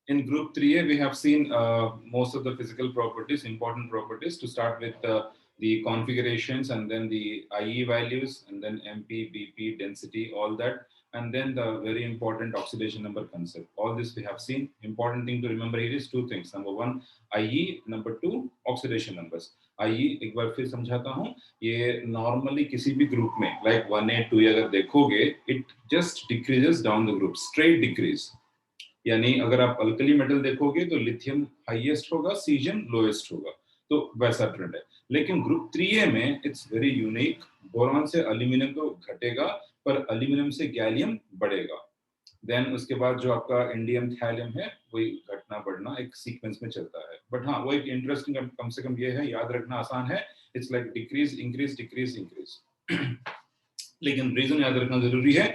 in group 3A, we have seen most of the physical properties, important properties, to start with the configurations, and then the IE values, and then MP, BP, density, all that, and then the very important oxidation number concept. All this we have seen. Important thing to remember here is two things. Number one, IE. Number two, oxidation numbers. IE एक बार फिर समझाता हूँ. ये normally किसी भी group में, like 1A, 2A अगर देखोगे, it just decreases down the group, straight decrease. यानी अगर आप अल्कली मेटल देखोगे तो लिथियम हाईएस्ट होगा, सीजियम लोएस्ट होगा, तो वैसा ट्रेंड है. लेकिन ग्रुप 3A में इट्स वेरी यूनिक. बोरॉन से एल्यूमिनियम तो घटेगा, पर एल्यूमिनियम से गैलियम बढ़ेगा. देन उसके बाद जो आपका इंडियम थैलियम है, वही घटना बढ़ना एक सीक्वेंस में चलता है. बट हाँ, वो एक इंटरेस्टिंग कम से कम ये है, याद रखना आसान है. It's like decrease increase decrease increase. लेकिन रीजन याद रखना जरूरी है.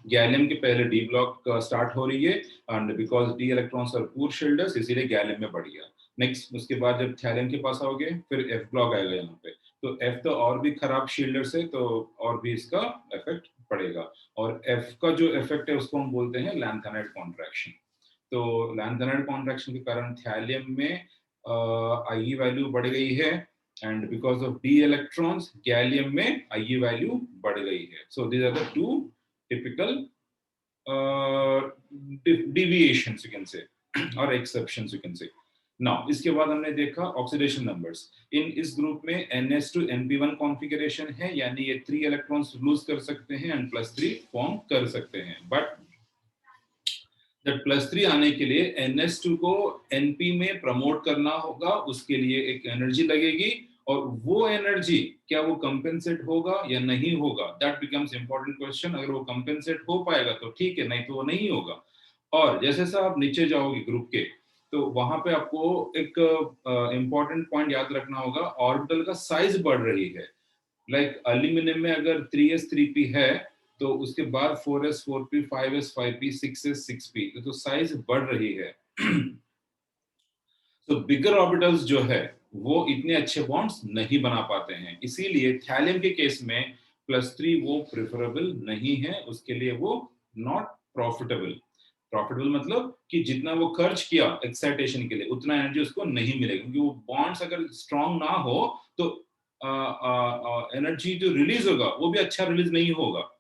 गैलियम के पहले डी ब्लॉक स्टार्ट हो रही है, and because the electrons are poor shielders, इसीलिए गैलियम में बढ़ गया. नेक्स्ट उसके बाद जब थैलियम के पास आओगे, फिर एफ ब्लॉक आएगा यहाँ पे. तो एफ तो और भी खराब शील्डर्स है, तो और भी इसका इफेक्ट पड़ेगा. और एफ का जो इफेक्ट है उसको हम बोलते हैं लैंथेनाइड कॉन्ट्रैक्शन. तो लैंथेनाइड कॉन्ट्रैक्शन के कारण थैलियम में आई वैल्यू बढ़ गई है, and because of d electrons gallium में IE value बढ़ गई है. So these are the two typical deviations you can say or exceptions you can say. Now इसके बाद हमने देखा oxidation numbers. इस ग्रुप में NS to NP1 configuration है, यानी ये 3 electrons lose कर सकते हैं and +3 form कर सकते हैं. But that +3 आने के लिए NS2 को NP में प्रमोट करना होगा, उसके लिए एक एनर्जी लगेगी, और वो एनर्जी क्या वो कंपेंसेट होगा या नहीं होगा, दैट बिकम्स इंपॉर्टेंट क्वेश्चन. अगर वो कंपेंसेट हो पाएगा तो ठीक है, नहीं तो वो नहीं होगा. और जैसे से आप नीचे जाओगे ग्रुप के, तो वहां पे आपको एक इंपॉर्टेंट पॉइंट याद रखना होगा, ऑर्बिटल का साइज बढ़ रही है. लाइक एल्यूमिनियम में अगर 3s 3p है, तो उसके बाद 4s 4p 5s 5p 6s 6p, तो साइज बढ़ रही है. तो बिगर ऑर्बिटल्स जो है वो इतने अच्छे बॉन्ड्स नहीं बना पाते हैं, इसीलिए थैलियम के केस में +3 वो प्रेफरेबल नहीं है, उसके लिए वो नॉट प्रॉफिटेबल. प्रॉफिटेबल मतलब कि जितना वो खर्च किया एक्साइटेशन के लिए, उतना एनर्जी उसको नहीं मिलेगी, क्योंकि वो बॉन्ड्स अगर स्ट्रांग ना हो तो एनर्जी जो रिलीज होगा वो भी अच्छा रिलीज नहीं होगा.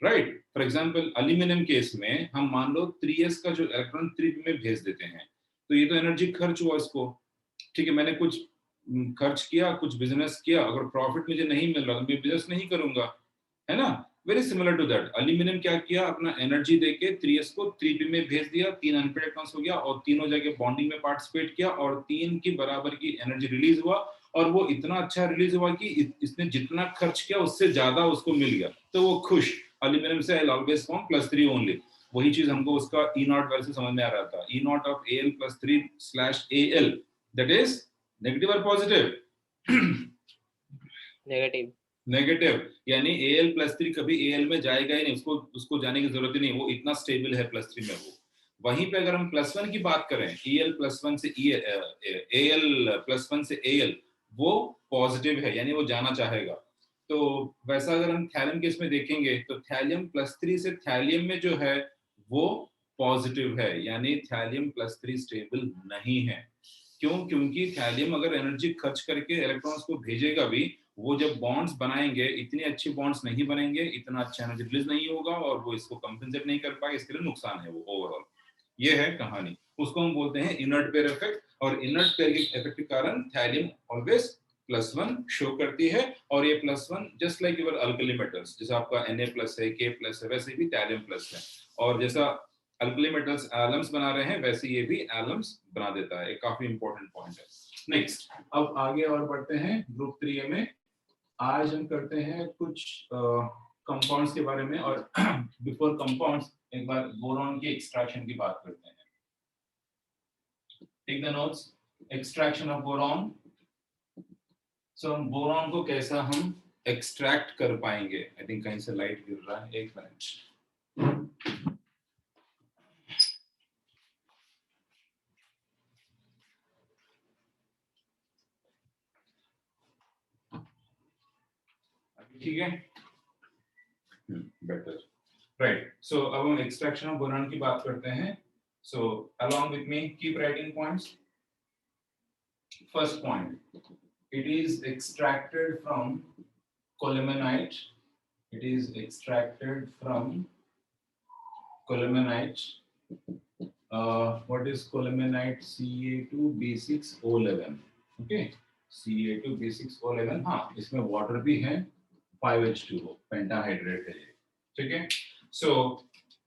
Right. For example aluminium case में हम मान लो 3s का जो इलेक्ट्रॉन 3p में भेज देते हैं, तो ये तो एनर्जी खर्च हुआ इसको. ठीक है, मैंने कुछ खर्च किया, कुछ बिजनेस किया, अगर प्रॉफिट मुझे नहीं मिल रहा तो मैं बिजनेस नहीं करूंगा, है ना. Very similar to that, aluminium क्या किया, अपना एनर्जी देके 3s को 3p में भेज दिया, 3 अनपेड इलेक्ट्रॉन्स हो गया, और तीनों जगह बॉन्डिंग में पार्टिसिपेट किया, और 3 की बराबर की एनर्जी रिलीज हुआ, और वो इतना अच्छा रिलीज हुआ कि इसने जितना खर्च किया उससे ज्यादा उसको मिल गया, तो वो खुश. एल्यूमिनियम से आई ऑलवेज फॉर्म +3 ओनली. वही चीज हमको उसका E0 वैल्यू से समझ में आ रहा था. E0 of Al +3/Al, that is negative और पॉजिटिव. नेगेटिव. नेगेटिव, यानी Al +3 कभी Al में जाएगा ही नहीं, उसको जाने की जरूरत ही नहीं, वो इतना स्टेबल है +3 में. वो वहीं पे अगर हम +1 की बात करें, Al +1 से Al +1 से Al, वो पॉजिटिव है, यानी वो जाना चाहेगा. तो वैसा अगर हम थैलियम केस में देखेंगे, तो थैलियम +3 से थैलियम में जो है वो पॉजिटिव है, यानी थैलियम +3 स्टेबल नहीं है. क्यों? क्योंकि थैलियम अगर एनर्जी खर्च करके इलेक्ट्रॉन्स को भेजेगा भी, वो जब बॉन्ड्स बनाएंगे इतनी अच्छी बॉन्ड्स नहीं बनेंगे, इतना अच्छा एनर्जी रिलीज नहीं होगा, और वो इसको कंपेंसेट नहीं कर पाएगा, इसके लिए नुकसान है वो ओवरऑल. ये है कहानी. उसको हम बोलते हैं इनर्ट पेयर इफेक्ट, और इनर्ट पेयर के इफेक्ट के कारण थैलियम ऑलवेज +1 शो करती है, और ये +1 just like your alkali metals, जैसा आपका Na+ है, K+ है, वैसे भी थैलियम प्लस है. और जैसा अल्कली मेटल्स एलम्स बना रहे हैं, वैसे ये भी एलम्स बना देता है. एक काफी इंपॉर्टेंट पॉइंट है. नेक्स्ट, अब आगे और बढ़ते हैं ग्रुप 3A में. आज हम करते हैं कुछ कंपाउंड्स के बारे में, और बिफोर कंपाउंड्स एक बार बोरॉन की एक्सट्रैक्शन की बात करते हैं. Take the notes. Extraction of boron. So boron को कैसा हम एक्सट्रैक्ट कर पाएंगे. आई थिंक कहीं से लाइट गिर रहा है, एक मिनट. ठीक है, बेटर. राइट, सो अब हम एक्सट्रैक्शन ऑफ बोरॉन की बात करते हैं. So along with me keep writing points. First point, it is extracted from colemanite. It is extracted from colemanite. What is colemanite? Ca2B6O11. Okay, Ca2B6O11. हाँ, इसमें वाटर भी है, 5H2O, पेंटाहाइड्रेट है ये. ठीक है. सो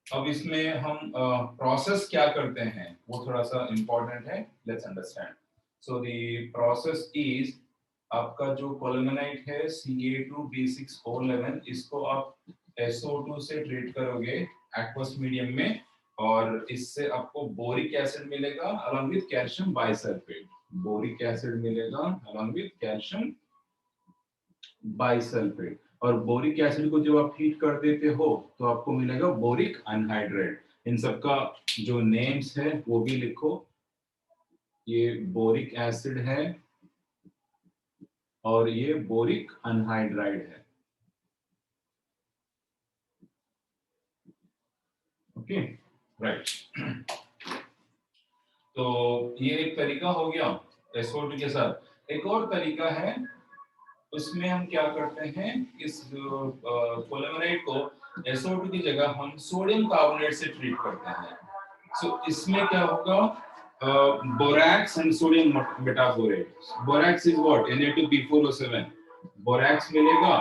अब इसमें हम प्रोसेस क्या करते हैं वो थोड़ा सा इंपॉर्टेंट है. Let's understand. So the process is, आपका जो कोलेमेनाइट है Ca2B6O11, इसको आप SO2 से ट्रीट करोगे एक्वस मीडियम में, और इससे आपको बोरिक एसिड मिलेगा along with calcium bisulphate. Boric acid मिलेगा अलॉन्ग विद कैल्शियम बाइसल्फेट. और बोरिक एसिड को जब आप हीट कर देते हो तो आपको मिलेगा बोरिक अनहाइड्रेट. इन सबका जो नेम्स है वो भी लिखो. ये बोरिक एसिड है और ये बोरिक अनहाइड्राइड है. Okay, right. तो ये एक तरीका हो गया SO2 के साथ. एक और तरीका है, उसमें हम क्या करते हैं, इस कोलेमेनाइट को SO2 की जगह हम सोडियम कार्बोनेट से ट्रीट करते हैं. सो इसमें क्या होगा, borax and sodium metaborate. Borax is what, Na2B4O7, borax मिलेगा,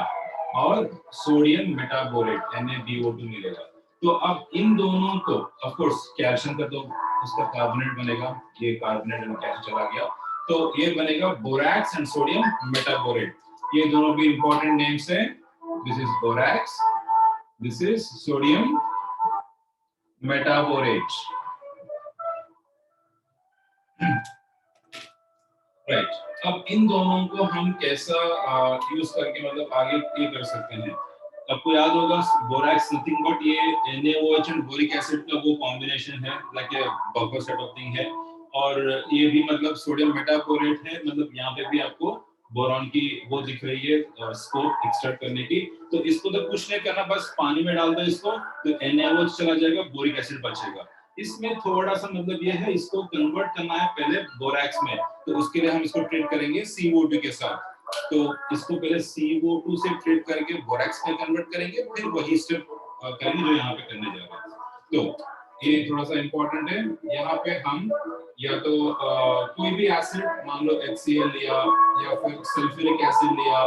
और सोडियम मेटाबोरेट NaBO2 मिलेगा. तो अब इन दोनों को, ऑफ कोर्स कैल्शियम का तो उसका कार्बोनेट बनेगा, ये कार्बोनेट में कैसे चला गया, तो ये बनेगा बोरैक्स एंड सोडियम मेटाबोरेट. ये दोनों भी इंपॉर्टेंट नेम्स हैं. This is borax, this is sodium metaborate. Right. अब इन दोनों को हम कैसा यूज करके मतलब आगे ये कर सकते हैं. आपको याद होगा बोरैक्स नथिंग बट ये NaOH एंड बोरिक एसिड का वो कॉम्बिनेशन है, like a buffer set of thing है. और ये भी मतलब सोडियम मेटाबोरेट है. मतलब यहाँ पे भी आपको बोरॉन की वो दिख रही है स्कोप एक्सट्रैक्ट करने की. तो इसको तो कुछ नहीं करना, बस पानी में डाल दो इसको, तो NaOH चला जाएगा, बोरिक एसिड बचेगा. इसमें थोड़ा सा मतलब ये है, इसको कन्वर्ट करना है पहले बोरैक्स में, तो उसके लिए हम इसको ट्रीट करेंगे CO2 के साथ. तो इसको पहले CO2 से ट्रीट करके बोरैक्स में कन्वर्ट करेंगे, फिर वही स्टेप करेंगे जो यहाँ पे करने जा रहे हैं. तो ये थोड़ा सा इंपॉर्टेंट है. यहाँ पे हम या तो कोई भी एसिड, मान लो HCl लिया या फिर सल्फ्यूरिक एसिड लिया.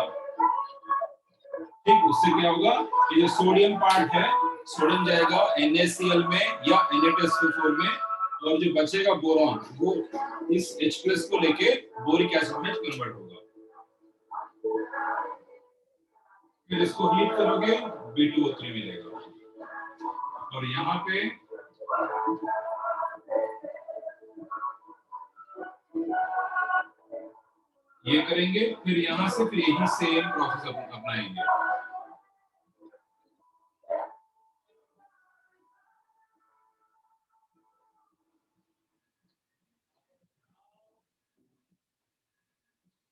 ठीक, उससे क्या होगा, ये जो सोडियम पार्ट है, सोडियम जाएगा NaCl में या Na2SO4 में, और जो बचेगा बोरॉन वो इस H+ को लेके बोरिक एसिड में कन्वर्ट होगा. फिर इसको हीट करोगे, B2O3 मिलेगा. और यहाँ पे ये करेंगे, फिर यहाँ से फिर यही सेम प्रोसेस अपनाएंगे.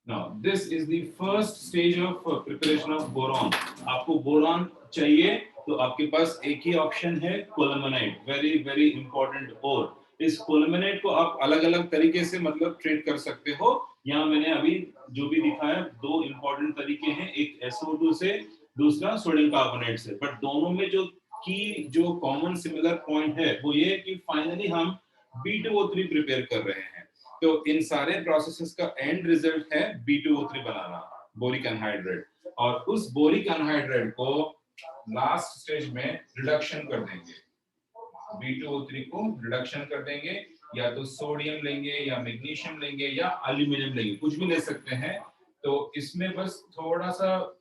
Now, this is the first stage of preparation of boron. आपको बोरॉन चाहिए तो आपके पास एक ही ऑप्शन है, कोलेमेनाइट. वेरी वेरी इंपॉर्टेंट ओर. इस कोलेमेनाइट को आप अलग अलग तरीके से मतलब ट्रीट कर सकते हो. यहाँ मैंने अभी जो भी दिखाया, दो इंपॉर्टेंट तरीके हैं, एक SO2 से, दूसरा सोडियम कार्बोनेट से. बट दोनों में जो कॉमन सिमिलर पॉइंट है वो ये कि फाइनली हम B2O3 प्रिपेयर कर रहे हैं. तो इन सारे प्रोसेसेस का एंड रिजल्ट है B2O3 बनाना, बोरिक एनहाइड्रेट. और उस बोरिक एनहाइड्रेट को लास्ट स्टेज में रिडक्शन कर देंगे. B2O3 को रिडक्शन कर देंगे, या तो सोडियम लेंगे या मैग्नीशियम लेंगे या एल्यूमिनियम लेंगे, कुछ भी ले सकते हैं. तो इसमें बस थोड़ा सा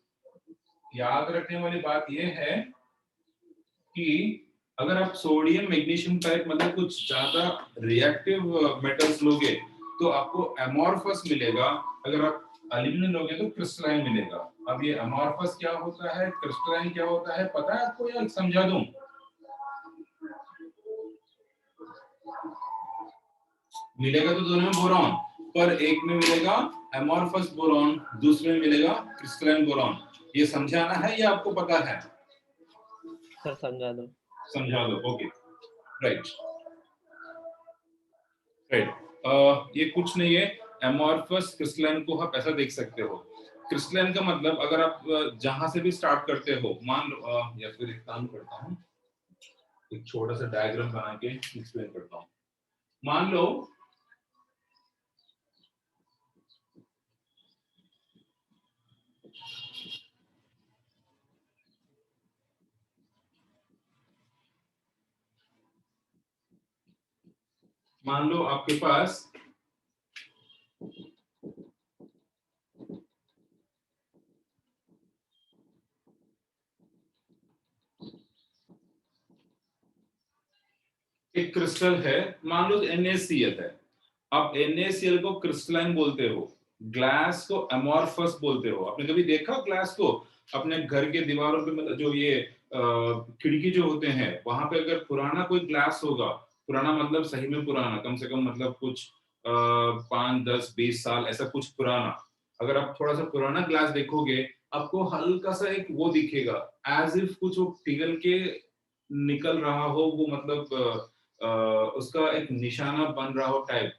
याद रखने वाली बात यह है कि अगर आप सोडियम मैग्नीशियम टाइप मतलब कुछ ज्यादा रिएक्टिव मेटल्स लोगे तो आपको अमॉर्फस मिलेगा. अगर आप एल्यूमिनियम लोगे तो क्रिस्टलाइन मिलेगा. अब ये अमॉर्फस क्या होता है, क्रिस्टलाइन क्या होता है, पता है आपको या समझा दूं? मिलेगा तो दोनों में बोरॉन, पर एक में मिलेगा अमॉर्फस बोरॉन, दूसरे में मिलेगा क्रिस्टलाइन बोरॉन. ये समझाना है या आपको पता है? सर समझा दो. समझा दो। Okay, right right. ये कुछ नहीं है, एमॉर्फस क्रिस्टलाइन को आप ऐसा देख सकते हो। क्रिस्टलाइन का मतलब अगर आप जहां से भी स्टार्ट करते हो, मान लो या फिर एक काम करता हूँ, एक छोटा सा डायग्राम बना के एक्सप्लेन करता हूँ। मान लो आपके पास एक क्रिस्टल है, मान लो NaCl है। आप NaCl को क्रिस्टलाइन बोलते हो, ग्लास को अमॉर्फस बोलते हो। आपने कभी देखा ग्लास को अपने घर के दीवारों पे, मतलब जो ये खिड़की जो होते हैं वहां पे अगर पुराना कोई ग्लास होगा, पुराना मतलब सही में पुराना, कम से कम मतलब कुछ 5, 10, 20 साल ऐसा कुछ पुराना, अगर आप थोड़ा सा पुराना ग्लास देखोगे, आपको हल्का सा एक वो दिखेगा, एज इफ कुछ वो पिघल के निकल रहा हो, वो मतलब उसका एक निशाना बन रहा हो टाइप,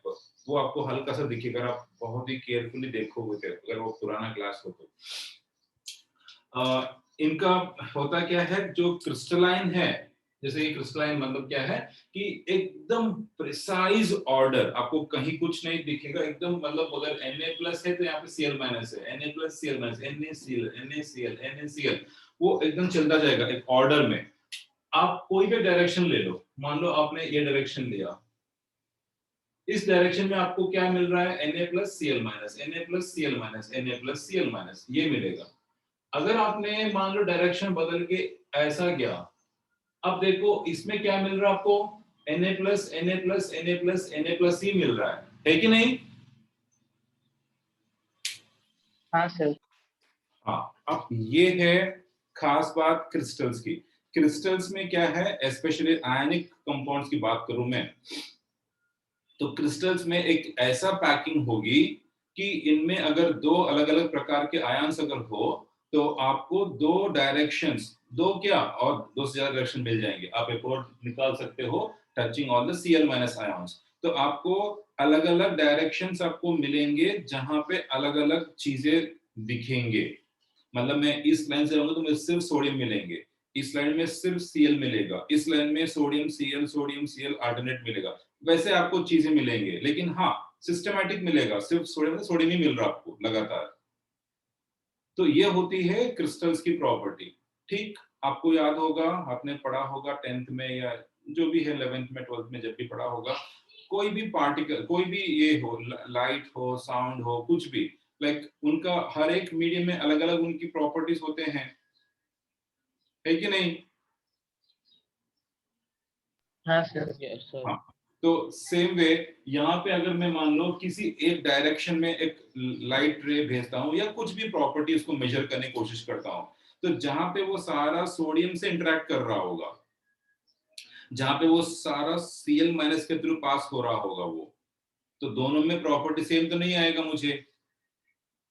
वो आपको हल्का सा दिखेगा। अगर आप बहुत ही केयरफुली देखोगे तो, अगर वो पुराना ग्लास हो तो इनका होता क्या है, जो क्रिस्टलाइन है, जैसे ये क्रिस्टलाइन मतलब क्या है कि एकदम प्रिसाइज ऑर्डर, आपको कहीं कुछ नहीं दिखेगा एकदम, मतलब अगर Na+ है तो यहाँ पे Cl- है, Na+, Cl-, NaCl, NaCl, NaCl, वो एकदम चलता जाएगा एक ऑर्डर में। आप कोई भी डायरेक्शन ले लो, मान लो आपने ये डायरेक्शन लिया, इस डायरेक्शन में आपको क्या मिल रहा है, Na+, Cl-, Na+, Cl-, Na+, Cl-, ये मिलेगा। अगर आपने मान लो डायरेक्शन बदल के ऐसा गया, अब देखो इसमें क्या मिल रहा है आपको, Na+, Na+, Na+, Na+ ही मिल रहा है कि नहीं? हाँ सर। हाँ, अब ये है खास बात क्रिस्टल्स की। क्रिस्टल्स में क्या है, स्पेशली आयनिक कंपाउंड्स की बात करूं मैं, तो क्रिस्टल्स में एक ऐसा पैकिंग होगी कि इनमें अगर दो अलग अलग प्रकार के आयन्स अगर हो, तो आपको दो डायरेक्शंस, दो क्या और दो से ज्यादा डायरेक्शन मिल जाएंगे। आप एक और निकाल सकते हो, touching on the Cl- ions, तो आपको अलग अलग डायरेक्शंस आपको मिलेंगे जहां पे अलग अलग चीजें दिखेंगे। मतलब मैं इस लाइन से रहूंगा तो मुझे सिर्फ सोडियम मिलेंगे, इस लाइन में सिर्फ Cl मिलेगा, इस लाइन में सोडियम Cl अल्टरनेट मिलेगा। वैसे आपको चीजें मिलेंगे, लेकिन हाँ सिस्टमैटिक मिलेगा, सिर्फ सोडियम ही मिल रहा है आपको लगातार। तो ये होती है क्रिस्टल्स की प्रॉपर्टी। ठीक, आपको याद होगा, आपने पढ़ा होगा 10th में या जो भी है 11th में 12th में, जब भी पढ़ा होगा, कोई भी पार्टिकल, कोई भी ये हो, लाइट हो, साउंड हो, कुछ भी, लाइक उनका हर एक मीडियम में अलग अलग उनकी प्रॉपर्टीज होते हैं, है कि नहीं? हाँ सर। Yes sir. हाँ, तो सेम वे यहाँ पे अगर मैं मान लो किसी एक डायरेक्शन में एक लाइट रे भेजता हूँ या कुछ भी प्रॉपर्टी उसको मेजर करने की कोशिश करता हूँ, तो जहां पे वो सारा सोडियम से इंटरेक्ट कर रहा होगा, जहां पे वो सारा Cl- के थ्रू पास हो रहा होगा, वो तो दोनों में प्रॉपर्टी सेम तो नहीं आएगा मुझे।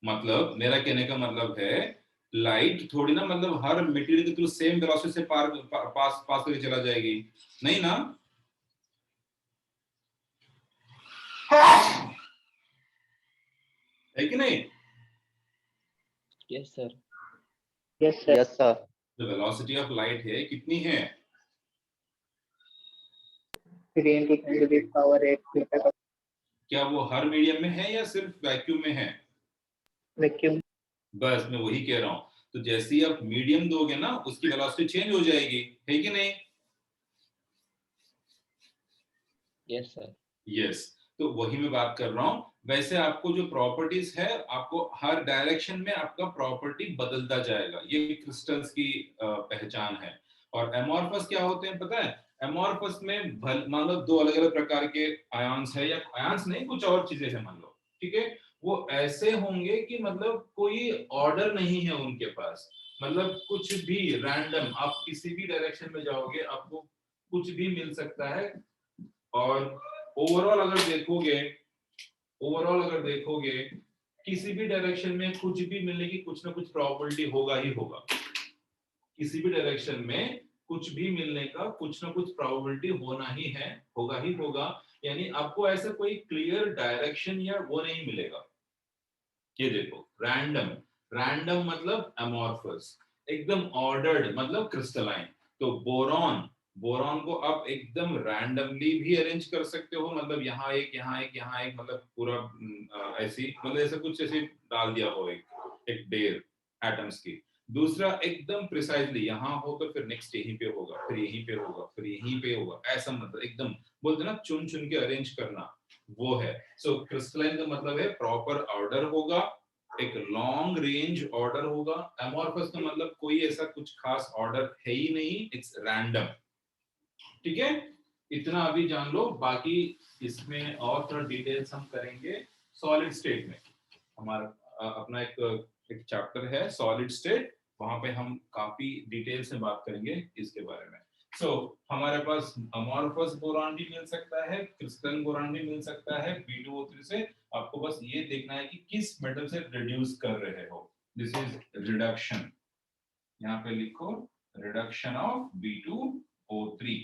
मतलब मेरा कहने का मतलब है, लाइट थोड़ी ना मतलब हर मटेरियल के थ्रू सेम वेलोसिटी से पास पास करके चला जाएगी, नहीं ना? है कि नहीं? Yes sir. Yes sir. Yes sir. जो वेलोसिटी ऑफ लाइट है कितनी है? 3 × 10⁸ क्या वो हर मीडियम में है या सिर्फ वैक्यूम में है? वैक्यूम। बस मैं वही कह रहा हूं, तो जैसे ही आप मीडियम दोगे ना, उसकी वेलोसिटी चेंज हो जाएगी, है कि नहीं? Yes sir. यस, तो वही मैं बात कर रहा हूं। वैसे आपको जो प्रॉपर्टीज है, आपको हर डायरेक्शन में आपका प्रॉपर्टी बदलता जाएगा, ये क्रिस्टल्स की पहचान है। और एमॉर्फस क्या होते हैं पता है? एमॉर्फस में मान लो दो अलग अलग प्रकार के आयन्स है, या आयन्स नहीं कुछ और चीजें हैं मान लो, ठीक है, वो ऐसे होंगे कि मतलब कोई ऑर्डर नहीं है उनके पास, मतलब कुछ भी रैंडम, आप किसी भी डायरेक्शन में जाओगे आपको कुछ भी मिल सकता है। और ओवरऑल अगर देखोगे किसी भी डायरेक्शन में कुछ भी मिलने की कुछ ना कुछ प्रोबेबिलिटी होगा ही होगा, किसी भी डायरेक्शन में कुछ भी मिलने का कुछ ना कुछ प्रोबेबिलिटी होना ही है, होगा ही होगा। यानी आपको ऐसा कोई क्लियर डायरेक्शन या वो नहीं मिलेगा। ये देखो रैंडम, रैंडम मतलब अमॉर्फस, एकदम ऑर्डर्ड मतलब क्रिस्टलाइन। तो बोरॉन, बोरॉन को आप एकदम रैंडमली भी अरेंज कर सकते हो, मतलब यहाँ एक यहाँ एक यहाँ एक, मतलब पूरा ऐसी मतलब ऐसा कुछ ऐसे डाल दिया हो एक एक ढेर एटम्स की। दूसरा एकदम प्रिसाइजली यहाँ हो तो फिर नेक्स्ट यहीं पे होगा, फिर यहीं पे होगा, फिर यहीं पे होगा, ऐसा मतलब एकदम बोलते ना चुन चुन के अरेंज करना, वो है। सो क्रिस्टलाइन का मतलब है प्रॉपर ऑर्डर होगा, एक लॉन्ग रेंज ऑर्डर होगा। एमॉर्फस का मतलब कोई ऐसा कुछ खास ऑर्डर है ही नहीं, इट्स रैंडम। ठीक है, इतना अभी जान लो, बाकी इसमें और थोड़ा डिटेल्स हम करेंगे सॉलिड स्टेट में। हमारा अपना एक चैप्टर है सॉलिड स्टेट, वहां पे हम काफी डिटेल से बात करेंगे इसके बारे में। सो हमारे पास अमॉर्फस बोरॉन भी मिल सकता है, क्रिस्टलन बोरॉन भी मिल सकता है B2O3 से। आपको बस ये देखना है कि किस मेटल से रिड्यूस कर रहे हो। दिस इज रिडक्शन, यहाँ पे लिखो रिडक्शन ऑफ B2O3।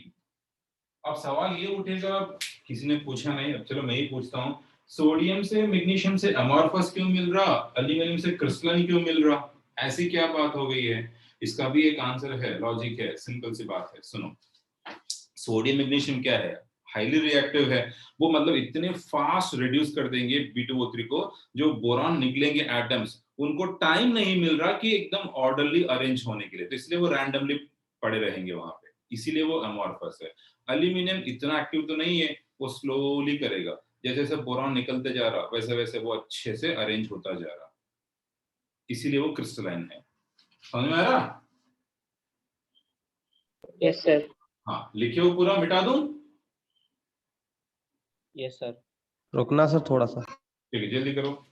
अब सवाल ये उठेगा, किसी ने पूछा नहीं, अब चलो मैं ही पूछता हूँ, सोडियम से मैग्नीशियम से अमॉर्फस क्यों मिल रहा, एल्यूमिनियम से क्रिस्टलन क्यों मिल रहा, ऐसी क्या बात हो गई है? इसका भी एक आंसर है, लॉजिक है, सिंपल सी बात है, सुनो। सोडियम मैग्नीशियम क्या है, हाईली रिएक्टिव है। वो मतलब इतने फास्ट रिड्यूस कर देंगे B2O3 को, जो बोरॉन निकलेंगे एटम्स, उनको टाइम नहीं मिल रहा कि एकदम ऑर्डरली अरेंज होने के लिए, तो इसलिए वो रैंडमली पड़े रहेंगे वहां पे, इसीलिए वो अमॉर्फस है। एल्यूमिनियम इतना एक्टिव तो नहीं है, वो स्लोली करेगा, जैसे जैसे बोरॉन निकलते जा रहा वैसे वैसे वो अच्छे से अरेंज होता जा रहा, इसीलिए वो क्रिस्टलाइन है। समझ में आ रहा? Yes sir. हाँ, लिखे हो पूरा, मिटा दूं? Yes sir. रुकना सर थोड़ा सा। ठीक है, जल्दी करो।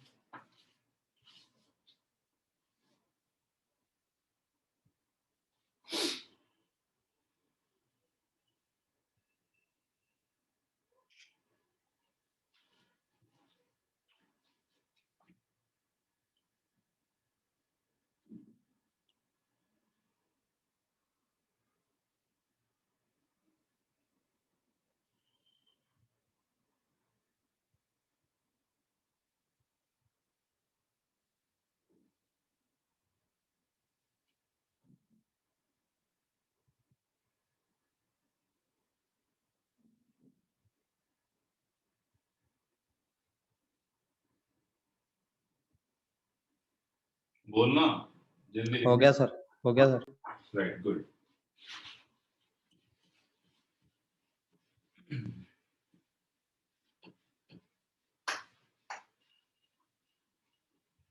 बोलना जल्दी। हो गया सर, हो गया सर। Right, good.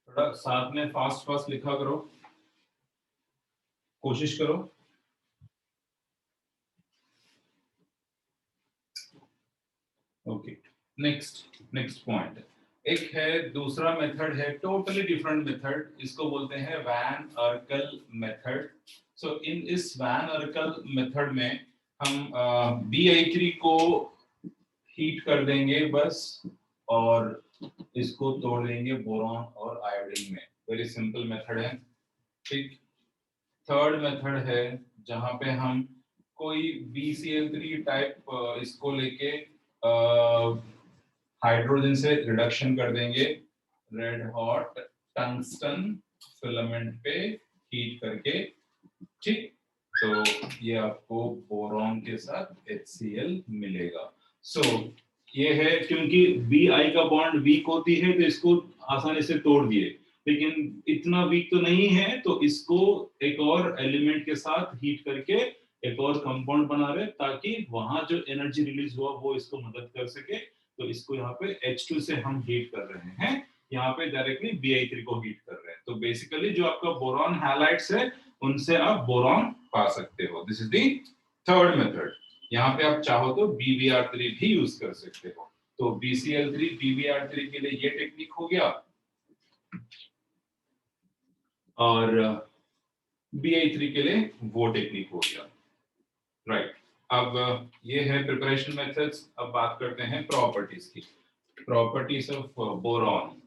थोड़ा साथ में फास्ट फास्ट लिखा करो, कोशिश करो। Okay, next next point. एक है दूसरा मेथड है, टोटली डिफरेंट मेथड, इसको बोलते हैं वैन अर्कल मेथड। सो इन इस वैन अर्कल मेथड में हम BI3 को हीट कर देंगे बस, और इसको तोड़ देंगे बोरॉन और आयोडीन में। वेरी सिंपल मेथड है। ठीक, थर्ड मेथड है जहां पे हम कोई BCl3 टाइप इसको लेके हाइड्रोजन से रिडक्शन कर देंगे, रेड हॉट टंगस्टन फिलामेंट पे हीट करके। ठीक, तो ये आपको बोरॉन के साथ HCl मिलेगा। सो ये है, क्योंकि Bi का बॉन्ड वीक होती है तो इसको आसानी से तोड़ दिए, लेकिन इतना वीक तो नहीं है, तो इसको एक और एलिमेंट के साथ हीट करके एक और कंपाउंड बना रहे, ताकि वहां जो एनर्जी रिलीज हुआ वो इसको मदद कर सके। तो इसको यहाँ पे H2 से हम हीट कर रहे हैं, यहाँ पे डायरेक्टली Bi3 को हीट कर रहे हैं। तो बेसिकली जो आपका बोरॉन हैलाइड्स है उनसे आप बोरॉन पा सकते हो। This is the third method. यहाँ पे आप चाहो तो BBr3 भी यूज कर सकते हो। तो BCl3 BBr3 के लिए ये टेक्निक हो गया, और Bi3 के लिए वो टेक्निक हो गया। राइट, अब ये है प्रिपरेशन मेथड्स। अब बात करते हैं प्रॉपर्टीज की, properties of boron.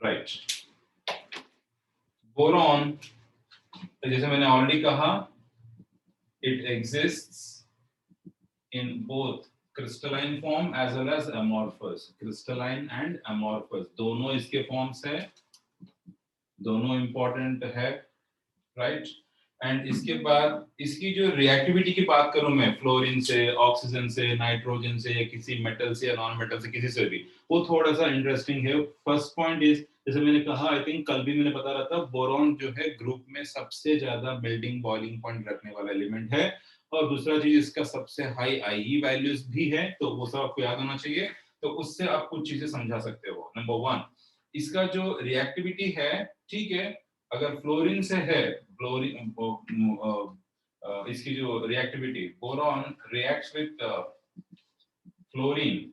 Right, boron तो जैसे मैंने ऑलरेडी कहा, it exists in both crystalline form as well as amorphous. Crystalline and amorphous दोनों इसके फॉर्म्स है, दोनों इंपॉर्टेंट है, राइट। एंड इसके बाद इसकी जो रिएक्टिविटी की बात करूं मैं, फ्लोरीन से, ऑक्सीजन से, नाइट्रोजन से, या किसी मेटल से या नॉन मेटल से, किसी से भी, वो थोड़ा सा इंटरेस्टिंग है। फर्स्ट पॉइंट इज, जैसे मैंने कहा, आई थिंक कल भी मैंने बता रहा था, बोरॉन जो है ग्रुप में सबसे ज्यादा मेल्टिंग बॉइलिंग पॉइंट रखने वाला एलिमेंट है। और दूसरा चीज, इसका सबसे हाई आईई वैल्यूज भी है, तो वो सब आपको याद होना चाहिए। तो उससे आप कुछ चीजें समझा सकते हो। नंबर 1, इसका जो रिएक्टिविटी है, ठीक है, अगर फ्लोरीन से है, फ्लोरीन इसकी जो reactivity, boron reacts with fluorine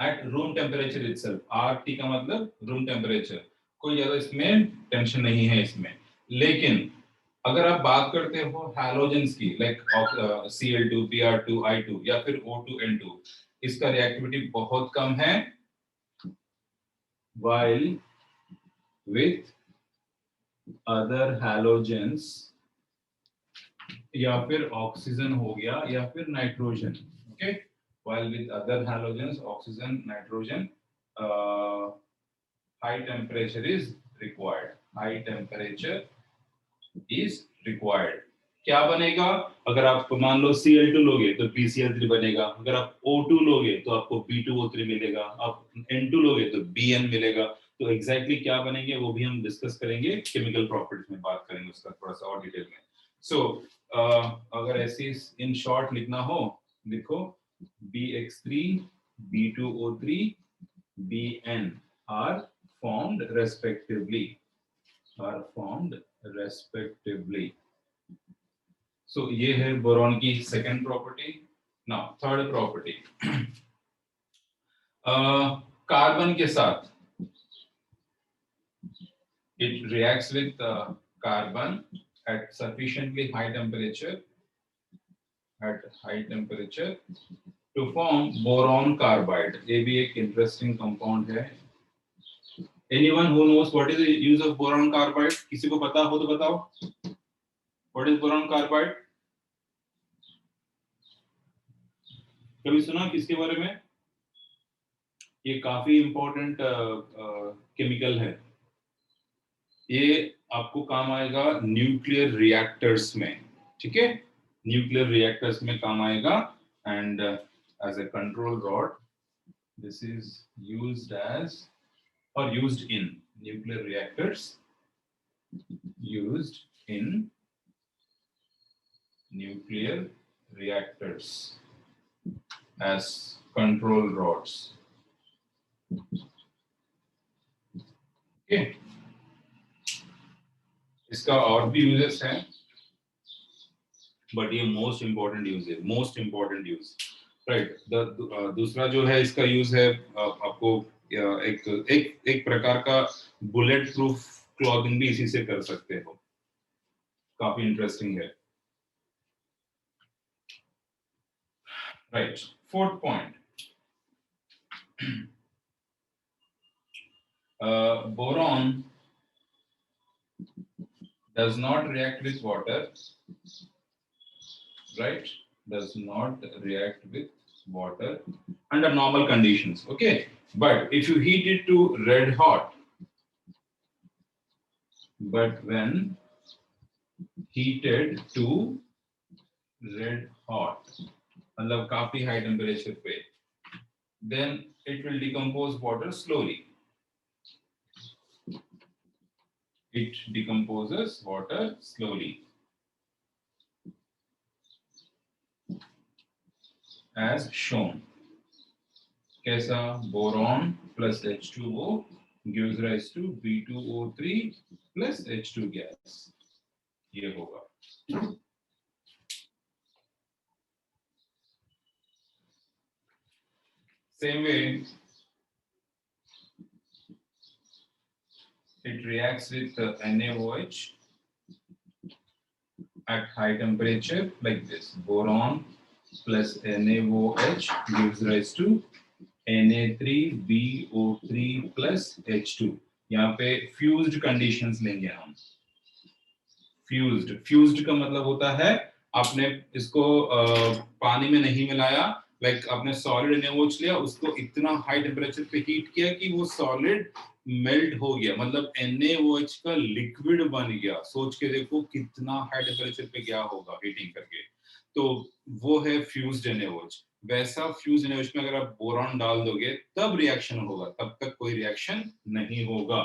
at room temperature itself. RT का मतलब रूम टेम्परेचर, कोई ज्यादा इसमें टेंशन नहीं है इसमें। लेकिन अगर आप बात करते हो हैलोजेंस की, लाइक Cl2, Br2, I2 या फिर O2, N2, इसका रिएक्टिविटी बहुत कम है, while with other halogens, या फिर ऑक्सीजन हो गया या फिर nitrogen, okay, while with other halogens, oxygen, nitrogen, high temperature is required. High temperature is required. क्या बनेगा? अगर आप मान लो Cl2 लोगे तो PCl3 बनेगा, अगर आप O2 लोगे तो आपको B2O3 मिलेगा, आप N2 लोगे तो Bn मिलेगा। तो एग्जैक्टली क्या बनेंगे वो भी हम डिस्कस करेंगे, केमिकल प्रॉपर्टीज में बात करेंगे उसका थोड़ा सा और डिटेल में। सो अगर ऐसे इन शॉर्ट लिखना हो, लिखो BX3, B2O3, Bn are formed respectively. Are formed respectively. So ये है बोरॉन की second property. Now third property, carbon के साथ it reacts with carbon at sufficiently high temperature, to form boron carbide। ये भी एक इंटरेस्टिंग कंपाउंड है। Anyone who knows what is the use of boron carbide? किसी को पता हो तो बताओ, what is boron carbide? कभी सुना किसके बारे में? ये काफी इंपॉर्टेंट केमिकल है, ये आपको काम आएगा न्यूक्लियर रिएक्टर्स में, ठीक है, न्यूक्लियर रिएक्टर्स में काम आएगा। And as a control rod, this is used as और used in nuclear reactors, used in nuclear reactors as control rods, okay। इसका और भी यूजेस हैं, बट ये मोस्ट इंपॉर्टेंट यूज है, मोस्ट इंपॉर्टेंट यूज, राइट। दूसरा जो है इसका यूज है, आपको एक प्रकार का बुलेट प्रूफ क्लॉथिंग भी इसी से कर सकते हो, काफी इंटरेस्टिंग है, right. Fourth point, boron does not react with water, right? Does not react with water under normal conditions, okay? But if you heat it to red hot, but when heated to red hot, मतलब काफी high temperature पे, then it will decompose water slowly. It decomposes water slowly, as shown. कैसा? Boron plus H2O gives rise to B2O3 plus H2 gas, ये होगा। Same way, it reacts with NaOH at high temperature like this. Boron plus NaOH gives rise to Na3BO3 plus H2। यहाँ पे fused conditions लेंगे हम, fused का मतलब होता है आपने इसको पानी में नहीं मिलाया, लाइक आपने सॉलिड NaOH लिया, उसको इतना हाई टेम्परेचर पे हीट किया कि वो सॉलिड मेल्ट हो गया, मतलब NaOH का लिक्विड बन गया। सोच के देखो कितना हाई टेम्परेचर पे गया होगा हीटिंग करके, तो वो है फ्यूज्ड NaOH। वैसा फ्यूज्ड NaOH में अगर आप बोरॉन डाल दोगे तब रिएक्शन होगा, तब तक कोई रिएक्शन नहीं होगा।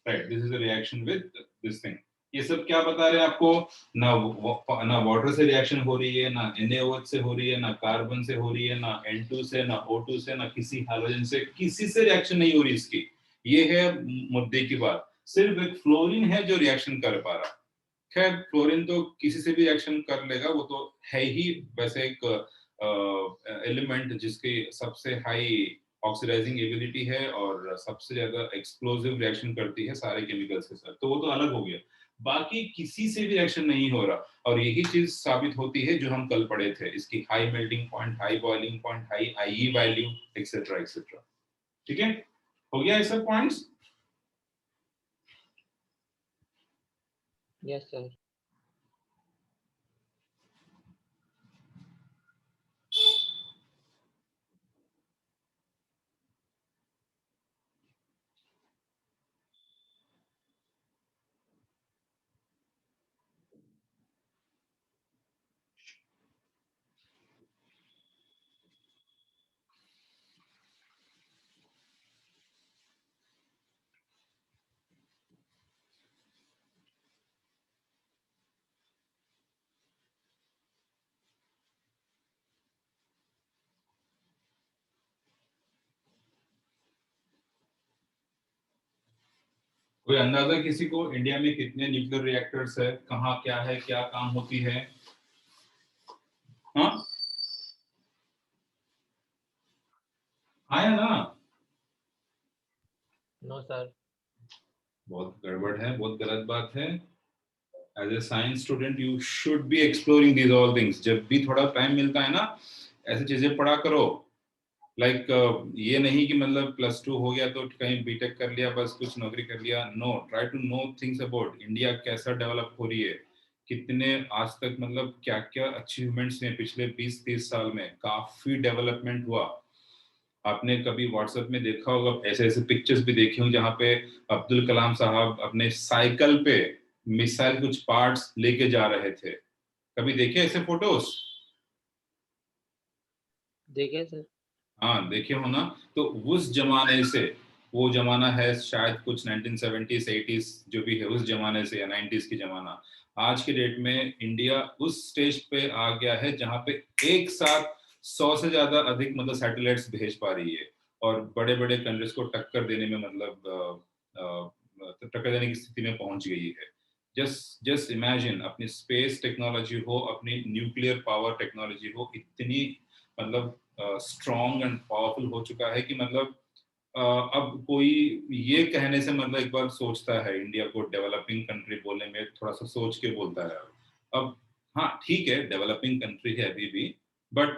Right, this is a reaction with this thing. ये सब क्या बता रहे हैं आपको, ना वाटर से रिएक्शन हो रही है, ना NaOH से हो रही है, ना कार्बन से हो रही है, ना N2 से, ना O2 से, ना किसी हाइड्रोजन से, किसी से रिएक्शन नहीं हो रही इसकी। ये है मुद्दे की बात, सिर्फ एक फ्लोरीन है जो रिएक्शन कर पा रहा। खैर फ्लोरीन तो किसी से भी रिएक्शन कर लेगा, वो तो है ही वैसे एक एलिमेंट जिसकी सबसे हाई ऑक्सीडाइजिंग एबिलिटी है और सबसे ज्यादा एक्सप्लोसिव रिएक्शन करती है सारे केमिकल्स के साथ, तो वो तो अलग हो गया। बाकी किसी से भी रिएक्शन नहीं हो रहा, और यही चीज साबित होती है जो हम कल पढ़े थे, इसकी high melting point, high boiling point, high IE value, etcetera etcetera. ठीक है, हो गया ये सब पॉइंट्स? Yes, sir. कोई अंदाजा किसी को, इंडिया में कितने न्यूक्लियर रिएक्टर्स है, कहाँ क्या है, क्या काम होती है? हाँ आया ना? No, sir. बहुत गड़बड़ है, बहुत गलत बात है। As a science student you should be exploring these all things. जब भी थोड़ा टाइम मिलता है ना, ऐसी चीजें पढ़ा करो। लाइक ये नहीं कि मतलब +2 हो गया तो कहीं बीटेक कर लिया बस, कुछ नौकरी कर लिया। No, try to know things about India, कैसा डेवलप हो रही है, कितने आज तक मतलब क्या क्या अचीवमेंट्स हैं पिछले 20-30 साल में, काफी डेवलपमेंट हुआ। आपने कभी व्हाट्सएप में देखा होगा, ऐसे ऐसे पिक्चर्स भी देखे होंगे जहाँ पे अब्दुल कलाम साहब अपने साइकिल पे मिसाइल कुछ पार्ट्स लेके जा रहे थे। कभी देखे ऐसे फोटोज? देखिए सर। हाँ देखे हो ना। तो उस जमाने से, वो जमाना है शायद कुछ 1970s 80s जो भी है उस जमाने से, या 90s की जमाना, आज के डेट में इंडिया उस स्टेज पे आ गया है जहाँ पे एक साथ 100 से ज्यादा अधिक मतलब सैटेलाइट्स भेज पा रही है, और बड़े बड़े कंट्रीज को टक्कर देने में मतलब टक्कर देने की स्थिति में पहुंच गई है। जस्ट जस्ट इमेजिन, अपनी स्पेस टेक्नोलॉजी हो, अपनी न्यूक्लियर पावर टेक्नोलॉजी हो, इतनी मतलब स्ट्रॉन्ग एंड पावरफुल हो चुका है कि मतलब अब कोई ये कहने से मतलब एक बार सोचता है इंडिया को डेवलपिंग कंट्री बोलने में थोड़ा सा सोच के बोलता है। अब हाँ ठीक है, डेवलपिंग कंट्री है अभी भी, बट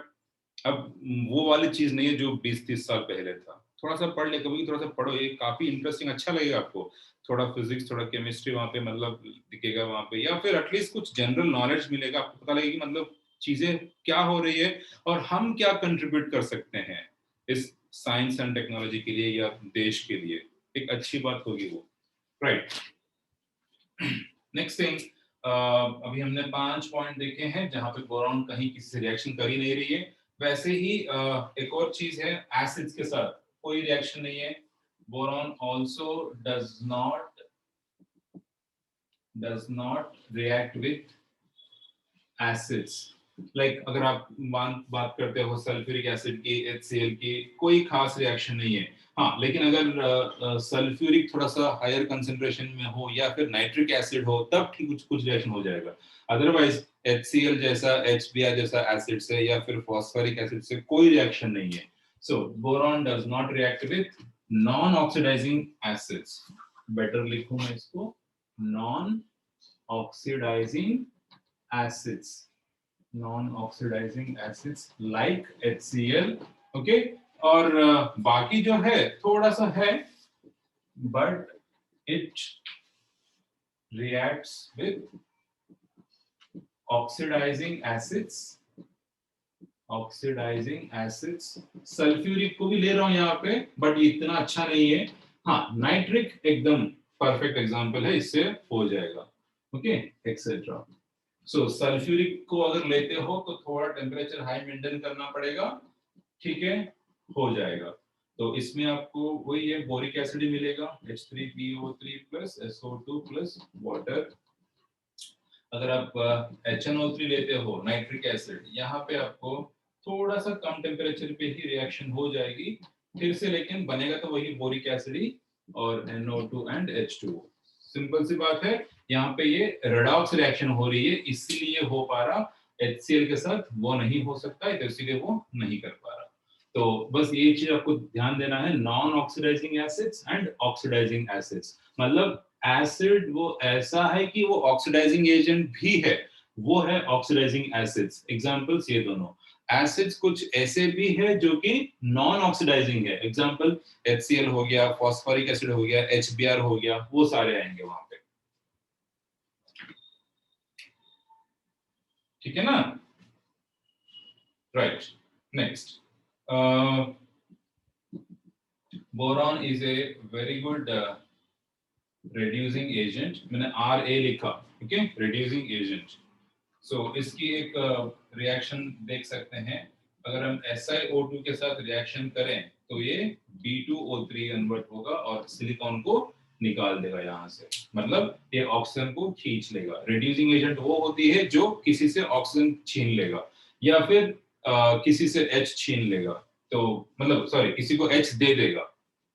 अब वो वाली चीज नहीं है जो 20-30 साल पहले था। थोड़ा सा पढ़ ले, कभी थोड़ा सा पढ़ो, ये काफी इंटरेस्टिंग, अच्छा लगेगा आपको। थोड़ा फिजिक्स, थोड़ा केमिस्ट्री वहाँ पे मतलब दिखेगा वहाँ पे, या फिर एटलीस्ट कुछ जनरल नॉलेज मिलेगा, आपको पता लगेगा कि मतलब चीजें क्या हो रही है और हम क्या कंट्रीब्यूट कर सकते हैं इस साइंस एंड टेक्नोलॉजी के लिए या देश के लिए। एक अच्छी बात होगी वो। राइट, नेक्स्ट थिंग, अभी हमने 5 पॉइंट देखे हैं जहां पे बोरॉन कहीं किसी से रिएक्शन कर ही नहीं रही है। वैसे ही एक और चीज है, एसिड्स के साथ कोई रिएक्शन नहीं है। Boron also does not react with acids. Like अगर आप बात करते हो सल्फ्यूरिक एसिड की, HCl की, कोई खास रिएक्शन नहीं है। हाँ लेकिन अगर सल्फ्यूरिक थोड़ा सा हायर कंसेंट्रेशन में हो या फिर नाइट्रिक एसिड हो तब ठीक कुछ कुछ रिएक्शन हो जाएगा। अदरवाइज HCl जैसा, HBr जैसा एसिड से या फिर फॉस्फोरिक एसिड से कोई रिएक्शन नहीं है। So boron does not react with non oxidising acids. Better लिखूं मैं इसको, non oxidising acids, non-oxidizing acids like HCl, okay? और बाकी जो है थोड़ा सा है, but it reacts with oxidizing acids, oxidizing acids, sulphuric को भी ले रहा हूं यहाँ पे, बट ये इतना अच्छा नहीं है। हाँ, नाइट्रिक एकदम परफेक्ट एग्जांपल है, इससे हो जाएगा। Okay, etcetera. सो सल्फ्यूरिक को अगर लेते हो तो थोड़ा टेम्परेचर हाई मेंटेन करना पड़ेगा, ठीक है, हो जाएगा। तो इसमें आपको वही है, बोरिक एसिड ही मिलेगा, H3PO3 plus SO2 plus water. अगर आप HNO3 लेते हो, नाइट्रिक एसिड, यहाँ पे आपको थोड़ा सा कम टेम्परेचर पे ही रिएक्शन हो जाएगी फिर से, लेकिन बनेगा तो वही बोरिक एसिड ही और NO2 एंड H2O। सिंपल सी बात है, यहाँ पे ये रेडॉक्स रिएक्शन हो रही है, इसीलिए हो पा रहा। HCl के साथ वो नहीं हो सकता है, तो इसीलिए वो नहीं कर पा रहा। तो बस ये चीज आपको ध्यान देना है, non oxidising acids and oxidizing acids. मतलब एसिड वो ऐसा है कि वो ऑक्सीडाइजिंग एजेंट भी है, वो है ऑक्सीडाइजिंग एसिड्स। एग्जांपल्स ये दोनों। एसिड्स कुछ ऐसे भी है जो कि नॉन ऑक्सीडाइजिंग है, एग्जांपल HCl हो गया, फॉस्फोरिक एसिड हो गया, HBr हो गया, वो सारे आएंगे वहां पे, ठीक है ना? Right, next. Boron is a very good reducing agent, मैंने RA लिखा, ओके, reducing एजेंट। सो इसकी एक रिएक्शन देख सकते हैं, अगर हम SiO2 के साथ रिएक्शन करें तो ये B2O3 कन्वर्ट होगा और सिलिकॉन को निकाल देगा यहाँ से, मतलब ये ऑक्सीजन को खींच लेगा। रिड्यूसिंग एजेंट वो होती है जो किसी से ऑक्सीजन छीन लेगा या फिर किसी से H छीन लेगा, तो मतलब सॉरी, किसी को H दे देगा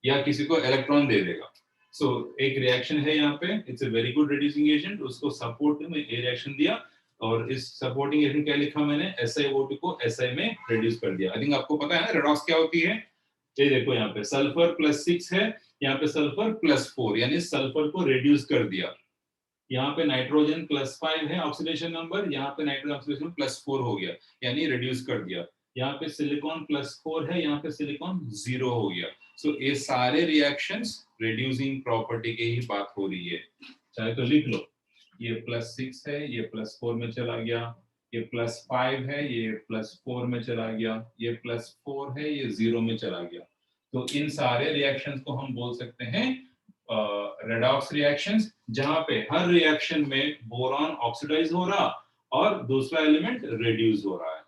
या किसी को इलेक्ट्रॉन दे देगा। सो एक रिएक्शन है यहाँ पे, it's a very good reducing agent, उसको सपोर्ट में ये रिएक्शन दिया और इस सपोर्टिंग एजेंट क्या लिखा मैंने, SiO2 को Si में रिड्यूस कर दिया। आई थिंक आपको पता है ना रेडॉक्स क्या होती है। ये देखो यहाँ पे सल्फर +6 है, यहाँ पे सल्फर +4, यानी सल्फर को रिड्यूस कर दिया। यहाँ पे नाइट्रोजन +5 है ऑक्सीडेशन नंबर, यहाँ पे नाइट्रोजन ऑक्सीडेशन +4 हो गया, यानी रिड्यूस कर दिया। यहाँ पे सिलिकॉन +4 है, यहाँ पे सिलिकॉन 0 हो गया। सो ये सारे रिएक्शंस रिड्यूसिंग प्रॉपर्टी की ही बात हो रही है। चाहे तो लिख लो, ये +6 है, ये +4 में चला गया, ये +5 है, ये +4 में चला गया, ये +4 है, ये 0 में चला गया। तो इन सारे रिएक्शंस को हम बोल सकते हैं रेडॉक्स रिएक्शंस, जहां पे हर रिएक्शन में बोरॉन ऑक्सीडाइज हो रहा और दूसरा एलिमेंट रिड्यूस हो रहा है।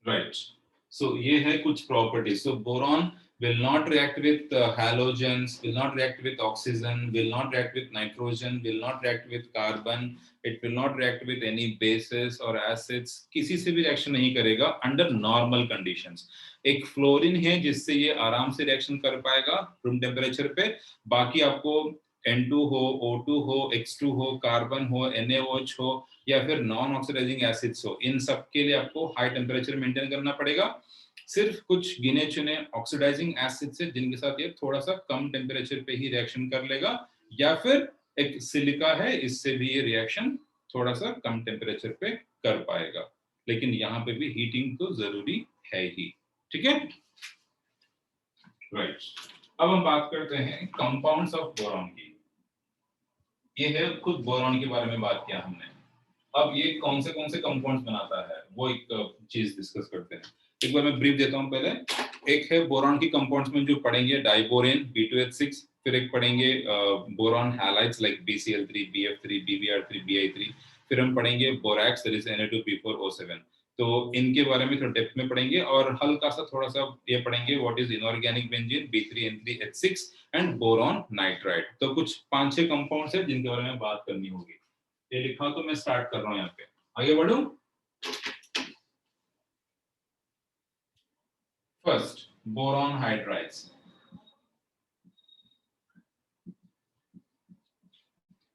राइट, सो ये है कुछ properties. So boron will not react with halogens, will not react with oxygen, will not react with nitrogen, will not react with carbon, it will not react with any bases or acids, किसी से भी reaction नहीं करेगा under normal conditions. एक fluorine है जिससे ये आराम से रिएक्शन कर पाएगा रूम टेम्परेचर पे, बाकी आपको N2 हो, O2 हो, X2 हो, कार्बन हो, NaOH हो या फिर नॉन ऑक्सीडाइजिंग एसिड्स हो, इन सब के लिए आपको हाई टेम्परेचर मेंटेन करना पड़ेगा। सिर्फ कुछ गिने चुने ऑक्सीडाइजिंग एसिड्स है जिनके साथ ये थोड़ा सा कम टेम्परेचर पे ही रिएक्शन कर लेगा, या फिर एक सिलिका है, इससे भी ये रिएक्शन थोड़ा सा कम टेम्परेचर पे कर पाएगा, लेकिन यहाँ पे भी हीटिंग तो जरूरी है ही, ठीक है? राइट, अब हम बात करते हैं कंपाउंड्स ऑफ बोरॉन की। ये है खुद बोरॉन के बारे में बात किया हमने, अब ये कौन से कंपाउंड्स बनाता है वो एक चीज डिस्कस करते हैं। एक बार मैं ब्रीफ देता हूं पहले। एक है बोरॉन की कंपाउंड्स में जो पढ़ेंगे डाइबोरेन B2H6, फिर एक पढ़ेंगे boron halides like BCl3, BF3, BBr3, Bi3, फिर हम पढ़ेंगे बोरैक्स दैट इज Na2P4O7। तो इनके बारे में थोड़ा डेप्थ में पढ़ेंगे और हल्का सा थोड़ा सा ये पढ़ेंगे what is inorganic benzene B3N3H6 and boron nitride. तो कुछ 5-6 कंपाउंड्स है जिनके बारे में बात करनी होगी। ये लिखा तो मैं स्टार्ट कर रहा हूं यहाँ पे, आगे बढ़ूं। First boron hydrides.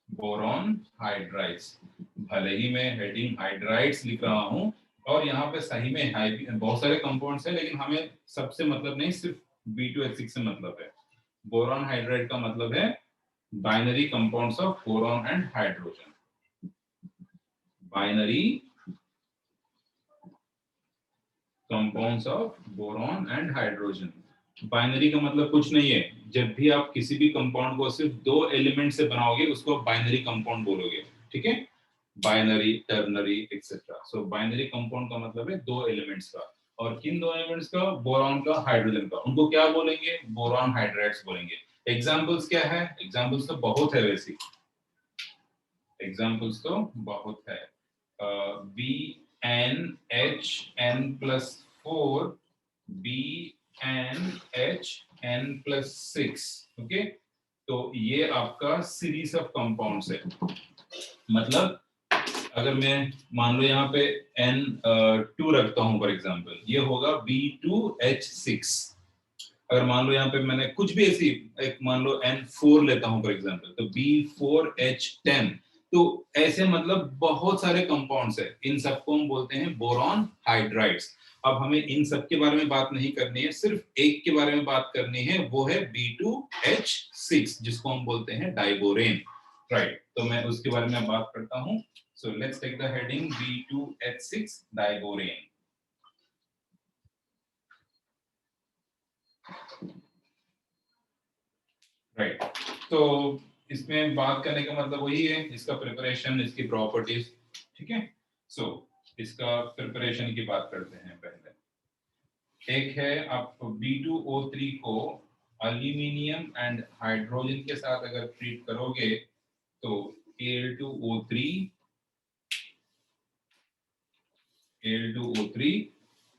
Boron hydrides, भले ही मैं हेडिंग हाइड्राइड्स लिख रहा हूं और यहाँ पे सही में बहुत सारे कंपाउंड्स है, लेकिन हमें सबसे मतलब नहीं, सिर्फ B2H6 से मतलब है। बोरॉन हाइड्राइड का मतलब है binary compounds of boron and hydrogen. Binary compounds of boron and hydrogen. Binary का मतलब कुछ नहीं है, जब भी आप किसी भी कंपाउंड को सिर्फ 2 एलिमेंट से बनाओगे उसको बाइनरी कंपाउंड बोलोगे। ठीक है, बाइनरी, टर्नरी एक्सेट्रा। सो बाइनरी कंपाउंड का मतलब है दो एलिमेंट्स का, और किन दो एलिमेंट्स का? बोरॉन का, हाइड्रोजन का। उनको क्या बोलेंगे? बोरॉन हाइड्राइड्स बोलेंगे। एग्जांपल्स क्या है? एग्जांपल्स तो बहुत है वैसे, एग्जांपल्स तो बहुत है। BnHn+4, BnHn+6, okay. तो ये आपका सीरीज ऑफ कंपाउंड्स है। मतलब अगर मैं मान लो यहाँ पे N2 रखता हूँ फॉर एग्जांपल, ये होगा B2H6। अगर मान लो यहाँ पे मैंने कुछ भी ऐसी एक मान लो N4 लेता हूँ फॉर एग्जांपल, तो B4H10। तो ऐसे मतलब बहुत सारे कंपाउंड्स है, इन सबको हम बोलते हैं बोरॉन हाइड्राइड्स। अब हमें इन सब के बारे में बात नहीं करनी है, सिर्फ एक के बारे में बात करनी है, वो है B2H6, जिसको हम बोलते हैं डाइबोरेन, राइट। तो मैं उसके बारे में बात करता हूँ। So let's take the heading B2H6 diborane. Right. तो इसमें बात करने का मतलब वही है, इसका प्रिपरेशन, इसकी प्रॉपर्टीज, ठीक है। सो इसका प्रिपरेशन की बात करते हैं पहले। एक है, आप B2O3 को एल्यूमिनियम एंड हाइड्रोजन के साथ अगर ट्रीट करोगे तो Al2O3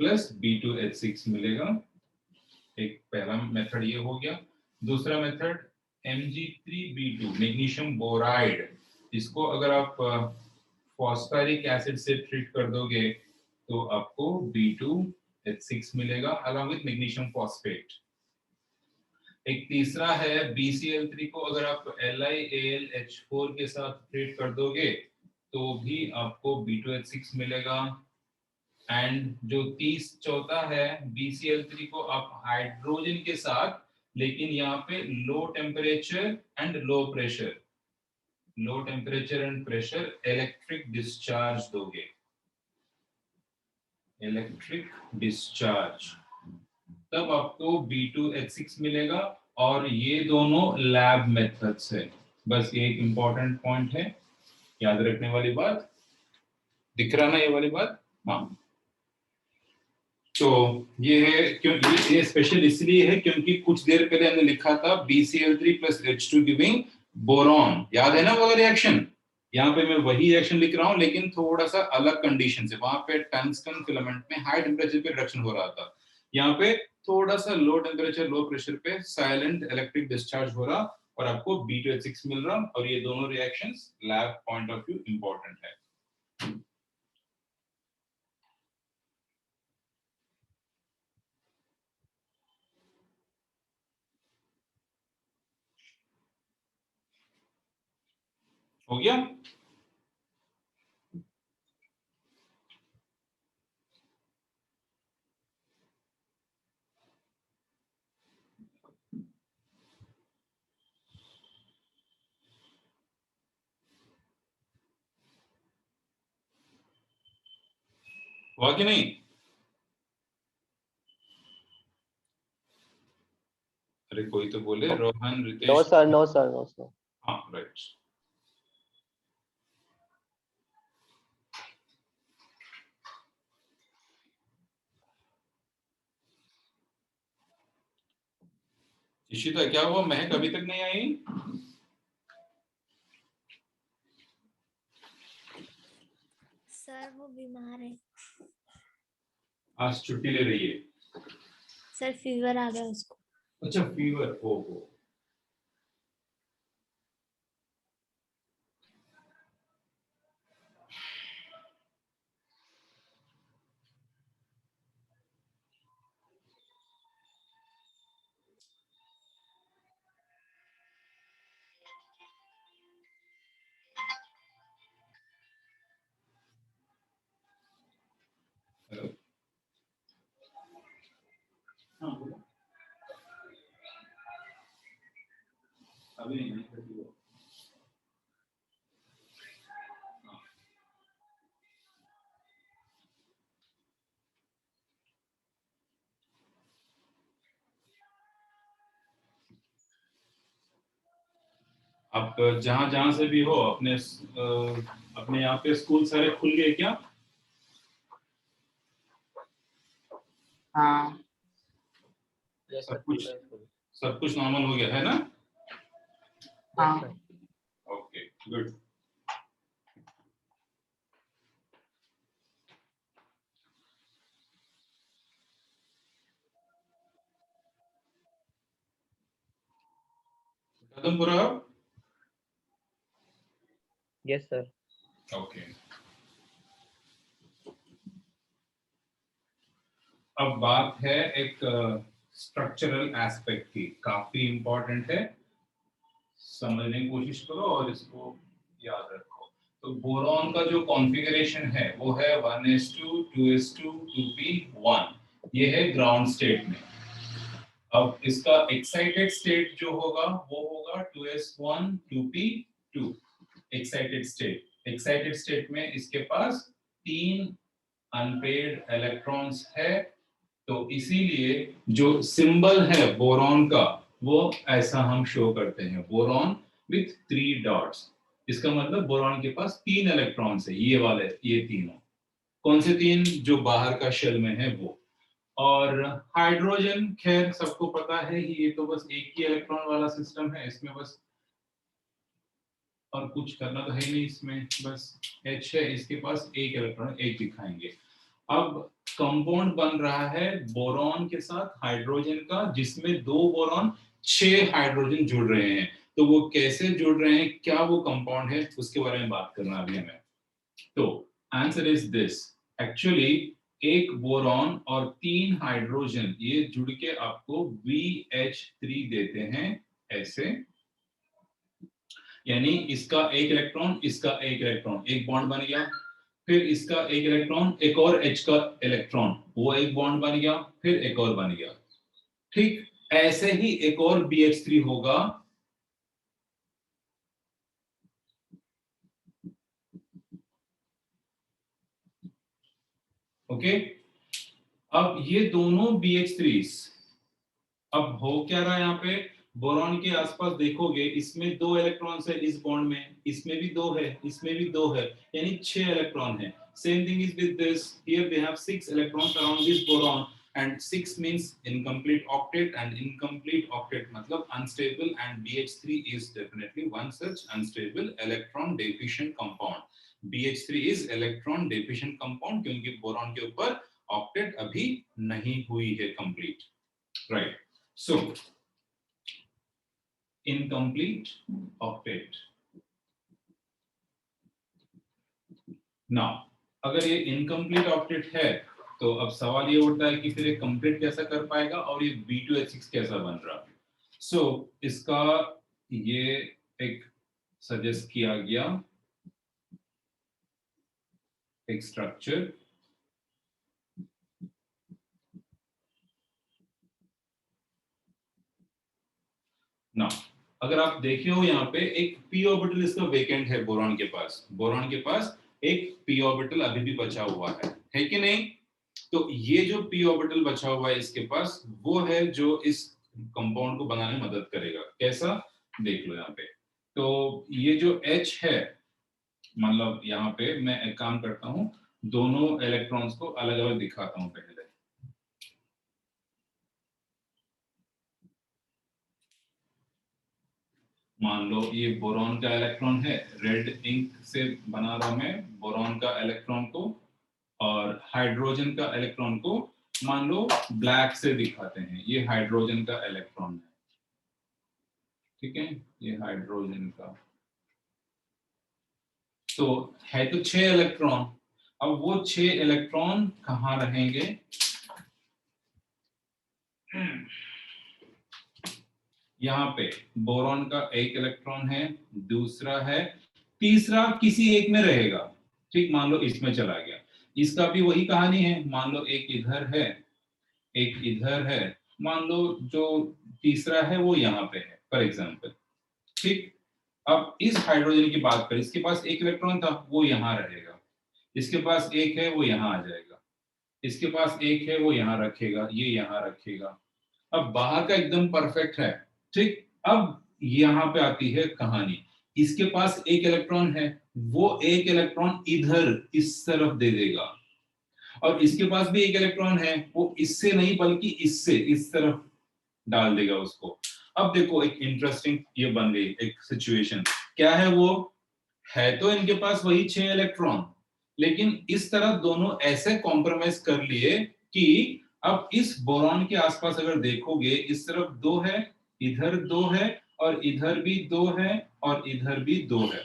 प्लस B2H6 मिलेगा। एक पहला मेथड ये हो गया। दूसरा मेथड Mg3B2 मैग्नीशियम बोराइड, इसको अगर आप फॉस्फोरिक एसिड से ट्रीट कर दोगे तो आपको B2H6 मिलेगा अलॉन्ग विद मैग्नीशियम फॉस्फेट। एक तीसरा है BCl3 को अगर आप LiAlH4 के साथ ट्रीट कर दोगे तो भी आपको B2H6 मिलेगा। एंड जो चौथा है, BCl3 को आप हाइड्रोजन के साथ, लेकिन यहाँ पे low temperature and pressure electric discharge दोगे, इलेक्ट्रिक डिस्चार्ज, तब आपको B2H6 मिलेगा। और ये दोनों लैब मेथड्स है। बस ये एक इंपॉर्टेंट पॉइंट है, याद रखने वाली बात। दिख रहा ना ये वाली बात? हाँ। तो ये है, क्यों ये स्पेशल इसलिए है क्योंकि कुछ देर पहले हमने लिखा था BCl3 plus H2 giving boron, याद है ना वो रिएक्शन? यहाँ पे मैं वही रिएक्शन लिख रहा हूँ, लेकिन थोड़ा सा अलग कंडीशन से। वहां पे टंगस्टन फिलामेंट में हाई टेम्परेचर पे रिएक्शन हो रहा था, यहाँ पे थोड़ा सा लो टेम्परेचर लो प्रेशर पे साइलेंट इलेक्ट्रिक डिस्चार्ज हो रहा, और आपको B2H6 मिल रहा। और ये दोनों reactions lab point of view important है। हो गया? हुआ कि नहीं? अरे कोई तो बोले, Rohan, No Ritesh. sir, no sir, no sir. हाँ, राइट। इशिता क्या हुआ? महक अभी तक नहीं आई? सर वो बीमार है। आज छुट्टी ले रही है? सर फीवर आ गया उसको। अच्छा, फीवर। ओ हो। हेलो। हाँ बोलो। अभी नहीं करती वो। आप जहां जहां से भी हो अपने यहाँ पे स्कूल सारे खुल गए क्या? हाँ Yes, सब sir. कुछ Sir, full. सब कुछ नॉर्मल हो गया है ना? Yes, हाँ sir. Okay good. खत्म पूरा? Yes, sir. ओके। अब बात है एक स्ट्रक्चरल एस्पेक्ट की, काफी इंपॉर्टेंट है, समझने की कोशिश करो और इसको याद रखो। तो बोरॉन का जो कॉन्फ़िगरेशन है वो है 1s2 2s2 2p1, ये है ग्राउंड स्टेट में। अब इसका एक्साइटेड स्टेट जो होगा वो होगा 2s1 2p2 excited state. Excited state में इसके पास 3 अनपेयर्ड इलेक्ट्रॉन्स है, तो इसीलिए जो सिंबल है बोरॉन का वो ऐसा हम शो करते हैं, बोरॉन विथ 3 डॉट्स। इसका मतलब बोरॉन के पास 3 इलेक्ट्रॉन्स है, ये वाले, ये तीनों। कौन से 3? जो बाहर का शेल में है वो। और हाइड्रोजन खैर सबको पता है कि ये तो बस एक ही इलेक्ट्रॉन वाला सिस्टम है, इसमें बस और कुछ करना तो है नहीं, इसमें बस H है, इसके पास एक इलेक्ट्रॉन, एक दिखाएंगे। अब कंपाउंड बन रहा है बोरॉन के साथ हाइड्रोजन का, जिसमें 2 बोरॉन 6 हाइड्रोजन जुड़ रहे हैं। तो वो कैसे जुड़ रहे हैं, क्या वो कंपाउंड है, उसके बारे में बात करना अभी हमें। तो आंसर इज दिस, एक्चुअली एक बोरॉन और 3 हाइड्रोजन ये जुड़ के आपको BH3 देते हैं ऐसे, यानी इसका एक इलेक्ट्रॉन, इसका एक इलेक्ट्रॉन, एक बॉन्ड बन गया। फिर इसका एक इलेक्ट्रॉन, एक और H का इलेक्ट्रॉन, वो एक बॉन्ड बन गया, फिर एक और बन गया। ठीक ऐसे ही एक और BH3 होगा। ओके, अब ये दोनों BH3s, अब हो क्या रहा है यहाँ पे, बोरॉन के आसपास देखोगे इसमें 2 इलेक्ट्रॉन्स है, इस बॉन्ड में, इसमें भी 2 है, इसमें भी 2 है, यानी 6 इलेक्ट्रॉन है। Same thing is with this, here they have 6 electrons around this boron, and 6 means incomplete octet, and incomplete octet मतलब unstable, and BH3 is definitely one such unstable electron deficient compound. BH3 is electron deficient compound क्योंकि boron के ऊपर octet अभी नहीं हुई है complete, right? So incomplete octet. Now अगर ये incomplete octet है तो अब सवाल ये उठता है कि फिर ये कंप्लीट कैसा कर पाएगा और ये B2H6 कैसा बन रहा है। सो इसका ये एक सजेस्ट किया गया एक स्ट्रक्चर, ना अगर आप देखे हो यहाँ पे एक p ऑर्बिटल इसका वेकेंट है बोरॉन के पास, बोरॉन के पास एक p ऑर्बिटल अभी भी बचा हुआ है कि नहीं? तो ये जो p ऑर्बिटल बचा हुआ है इसके पास, वो है जो इस कंपाउंड को बनाने में मदद करेगा। कैसा, देख लो यहाँ पे। तो ये जो H है, मतलब यहाँ पे मैं एक काम करता हूँ, दोनों इलेक्ट्रॉन्स को अलग अलग दिखाता हूँ पहले। मान लो ये बोरॉन का इलेक्ट्रॉन है, रेड इंक से बना रहा हूं मैं बोरॉन का इलेक्ट्रॉन को, और हाइड्रोजन का इलेक्ट्रॉन को मान लो ब्लैक से दिखाते हैं। ये हाइड्रोजन का इलेक्ट्रॉन है, ठीक है, ये हाइड्रोजन का, तो है तो 6 इलेक्ट्रॉन। अब वो 6 इलेक्ट्रॉन कहाँ रहेंगे, यहाँ पे बोरॉन का एक इलेक्ट्रॉन है, दूसरा है, तीसरा किसी एक में रहेगा। ठीक, मान लो इसमें चला गया, इसका भी वही कहानी है, मान लो एक इधर है, एक इधर है, मान लो जो तीसरा है वो यहाँ पे है फॉर एग्जांपल। ठीक, अब इस हाइड्रोजन की बात करें, इसके पास एक इलेक्ट्रॉन था, वो यहाँ रहेगा, इसके पास एक है, वो यहाँ आ जाएगा, इसके पास एक है, वो यहाँ रखेगा, ये यहाँ रखेगा। अब बाहर का एकदम परफेक्ट है। ठीक, अब यहाँ पे आती है कहानी। इसके पास एक इलेक्ट्रॉन है, वो एक इलेक्ट्रॉन इधर इस तरफ दे देगा, और इसके पास भी एक इलेक्ट्रॉन है, वो इससे नहीं बल्कि इससे इस तरफ डाल देगा उसको। अब देखो एक इंटरेस्टिंग ये बन गई एक सिचुएशन। क्या है वो? है तो इनके पास वही 6 इलेक्ट्रॉन, लेकिन इस तरह दोनों ऐसे कॉम्प्रोमाइज कर लिए कि अब इस बोरॉन के आसपास अगर देखोगे, इस तरफ 2 है, इधर 2 है, और इधर भी 2 है, और इधर भी 2 है।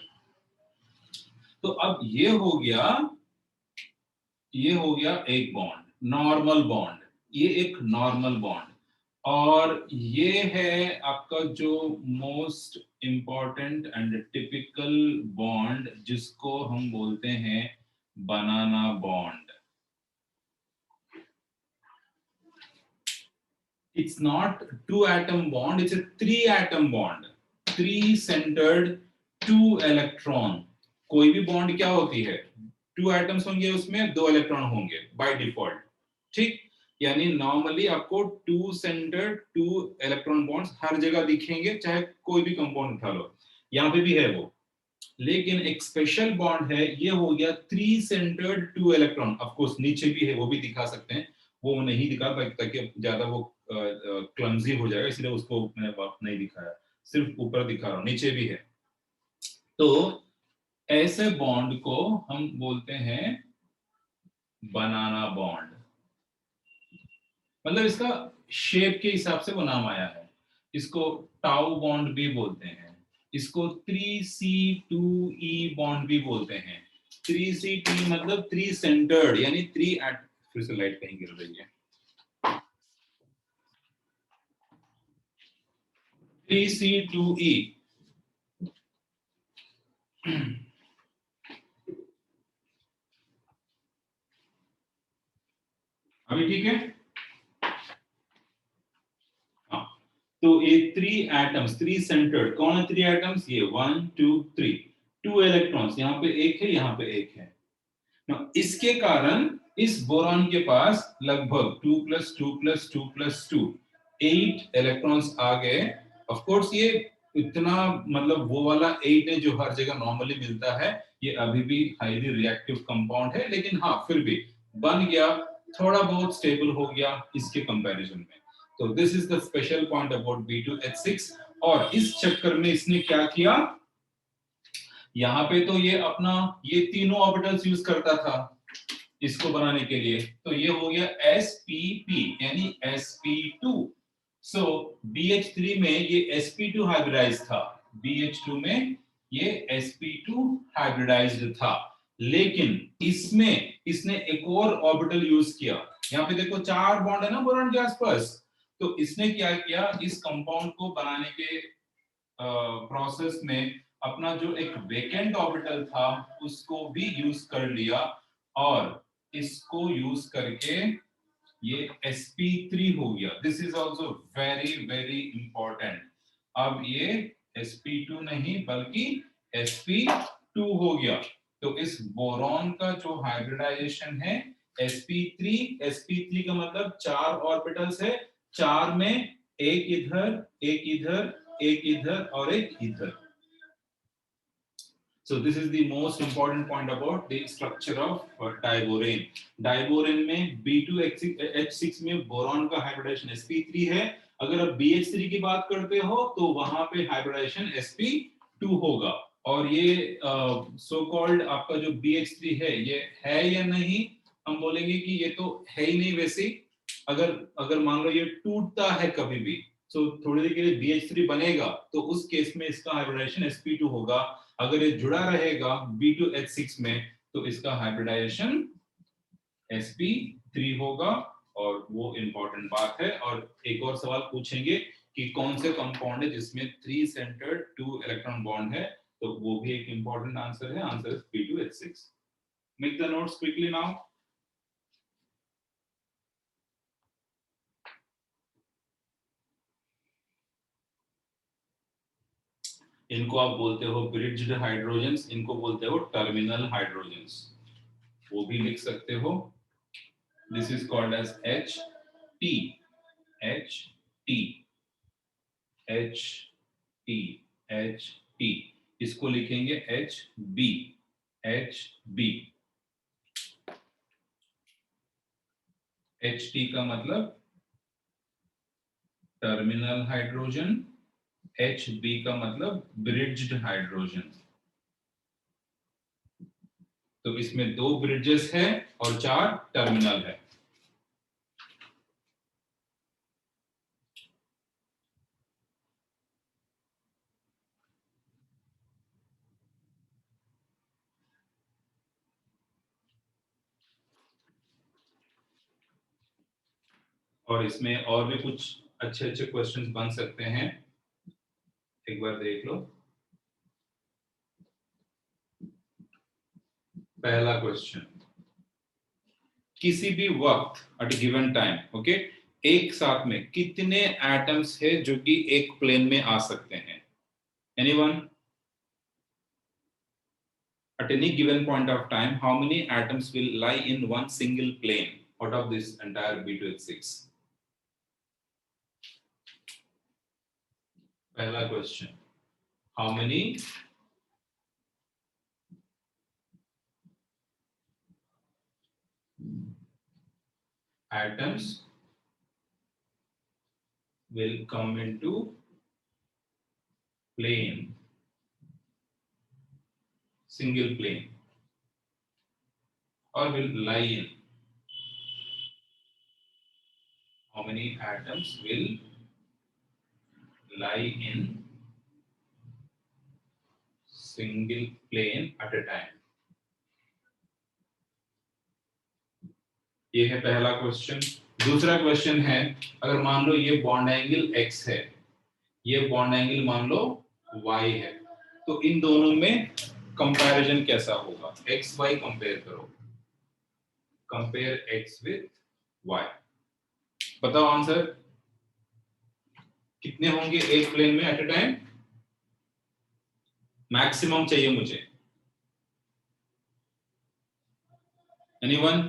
तो अब ये हो गया एक बॉन्ड, नॉर्मल बॉन्ड, ये एक नॉर्मल बॉन्ड। और ये है आपका जो most important and typical bond, जिसको हम बोलते हैं बनाना bond. It's not 2 atom bond, it's a 3 atom bond, 3 centered 2 electron। कोई भी बॉन्ड क्या होती है? 2 एटम्स होंगे, उसमें 2 इलेक्ट्रॉन होंगे बाय डिफॉल्ट, ठीक। यानी नॉर्मली आपको 2 सेंटर्ड 2 इलेक्ट्रॉन बॉन्ड्स हर जगह दिखेंगे, चाहे कोई भी कंपाउंड उठा लो, यहाँ पे भी है वो। लेकिन एक स्पेशल बॉन्ड है, ये हो गया 3 सेंटर्ड 2 इलेक्ट्रॉन। ऑफ कोर्स नीचे भी है, वो भी दिखा सकते हैं, वो नहीं दिखा ताकि ज्यादा वो क्लमजी हो जाएगा, इसलिए उसको मैंने नहीं दिखाया, सिर्फ ऊपर दिखा रहा हूं, नीचे भी है। तो ऐसे बॉन्ड को हम बोलते हैं बनाना बॉन्ड। मतलब इसका शेप के हिसाब से वो नाम आया है। इसको टाउ बॉन्ड भी बोलते हैं, इसको 3C2E बॉन्ड भी बोलते हैं। 3C2E मतलब 3 सेंटर्ड, यानी 3 एट, फिर से लाइट कहीं गिर रही है, 3C2E। अभी ठीक है? हाँ, तो ये 3 एटम्स, 3 सेंटर्ड, कौन है 3 एटम्स? ये 1 2 3, 2 इलेक्ट्रॉन्स, यहाँ पे एक है, यहाँ पे एक है। Now, इसके कारण इस बोरॉन के पास लगभग 2 + 2 + 2 + 2 8 इलेक्ट्रॉन्स आ गए। ऑफ कोर्स ये इतना मतलब वो वाला 8 है जो हर जगह नॉर्मली मिलता है, ये अभी भी हाईली रिएक्टिव कंपाउंड है, लेकिन हाँ फिर भी बन गया, थोड़ा बहुत स्टेबल हो गया इसके कंपैरिजन में। तो this is the special point about B2H6। और इस चक्कर में इसने क्या किया, यहाँ पे तो ये अपना ये तीनों ऑर्बिटल्स यूज करता था इसको बनाने के लिए, तो ये हो गया spp यानी sp2। सो BH3 में ये sp2 हाइब्रिडाइज था, BH2 में ये sp2 हाइब्रिडाइज्ड था, लेकिन इसमें इसने एक और ऑर्बिटल यूज किया। यहाँ पे देखो 4 बॉन्ड है ना बोरॉन के आसपास, तो इसने क्या किया, इस कंपाउंड को बनाने के प्रोसेस में अपना जो एक वेकेंट ऑर्बिटल था उसको भी यूज कर लिया, और इसको यूज करके ये sp3 हो गया। This is also very very important. अब ये sp2 नहीं बल्कि sp2 हो गया। तो इस बोरॉन का जो हाइब्रिडाइजेशन है sp3, sp3 का मतलब 4 ऑर्बिटल्स है, 4 में एक इधर, एक इधर, एक इधर और एक इधर। So this is the most important point about the structure of diborane. Diborane में B2H6 में बोरॉन का हाइब्रिडाइजेशन sp3 है। अगर आप BH3 की बात करते हो तो वहां पे हाइब्रिडाइजेशन sp2 होगा। और ये सो कॉल्ड आपका जो BH3 है, ये है या नहीं, हम बोलेंगे कि ये तो है ही नहीं वैसे। अगर मान लो ये टूटता है कभी भी, तो थोड़ी देर के लिए BH3 बनेगा, तो उस केस में इसका हाइब्रिडाइजेशन sp2 होगा। अगर ये जुड़ा रहेगा B2H6 में तो इसका हाइब्रिडाइजेशन sp3 होगा। और वो इंपॉर्टेंट बात है। और एक और सवाल पूछेंगे कि कौन से कंपाउंड है जिसमें 3 सेंटर्ड 2 इलेक्ट्रॉन बॉन्ड है, तो वो भी एक इंपॉर्टेंट आंसर है। Answer is B2H6। Make the notes quickly now. इनको आप बोलते हो ब्रिज्ड हाइड्रोजन्स, इनको बोलते हो टर्मिनल हाइड्रोजन्स, वो भी लिख सकते हो। This is called as HT, HT, HT, T, H T, इसको लिखेंगे H B, H B. H T का मतलब टर्मिनल हाइड्रोजन, एच बी का मतलब ब्रिड्ज्ड हाइड्रोजन। तो इसमें 2 ब्रिड्जेस है और 4 टर्मिनल है। और इसमें और भी कुछ अच्छे अच्छे क्वेश्चंस बन सकते हैं, एक बार देख लो। पहला क्वेश्चन, किसी भी वक्त एट गिवन टाइम, ओके, एक साथ में कितने एटम्स है जो कि एक प्लेन में आ सकते हैं? Anyone? At any given point of time, how many atoms will lie in one single plane out of this entire B2H6? पहला question, how many atoms will come into plane, single plane, or will lie in? How many atoms will lie in single plane at a time? ये है पहला question. दूसरा question है, अगर मान लो ये bond angle x है, ये बॉन्ड एंगल मान लो y है, तो इन दोनों में कंपैरिजन कैसा होगा? x y कंपेयर करो, कंपेयर x विथ y, बताओ आंसर कितने होंगे एक प्लेन में एट अ टाइम? मैक्सिमम चाहिए मुझे। एनीवन?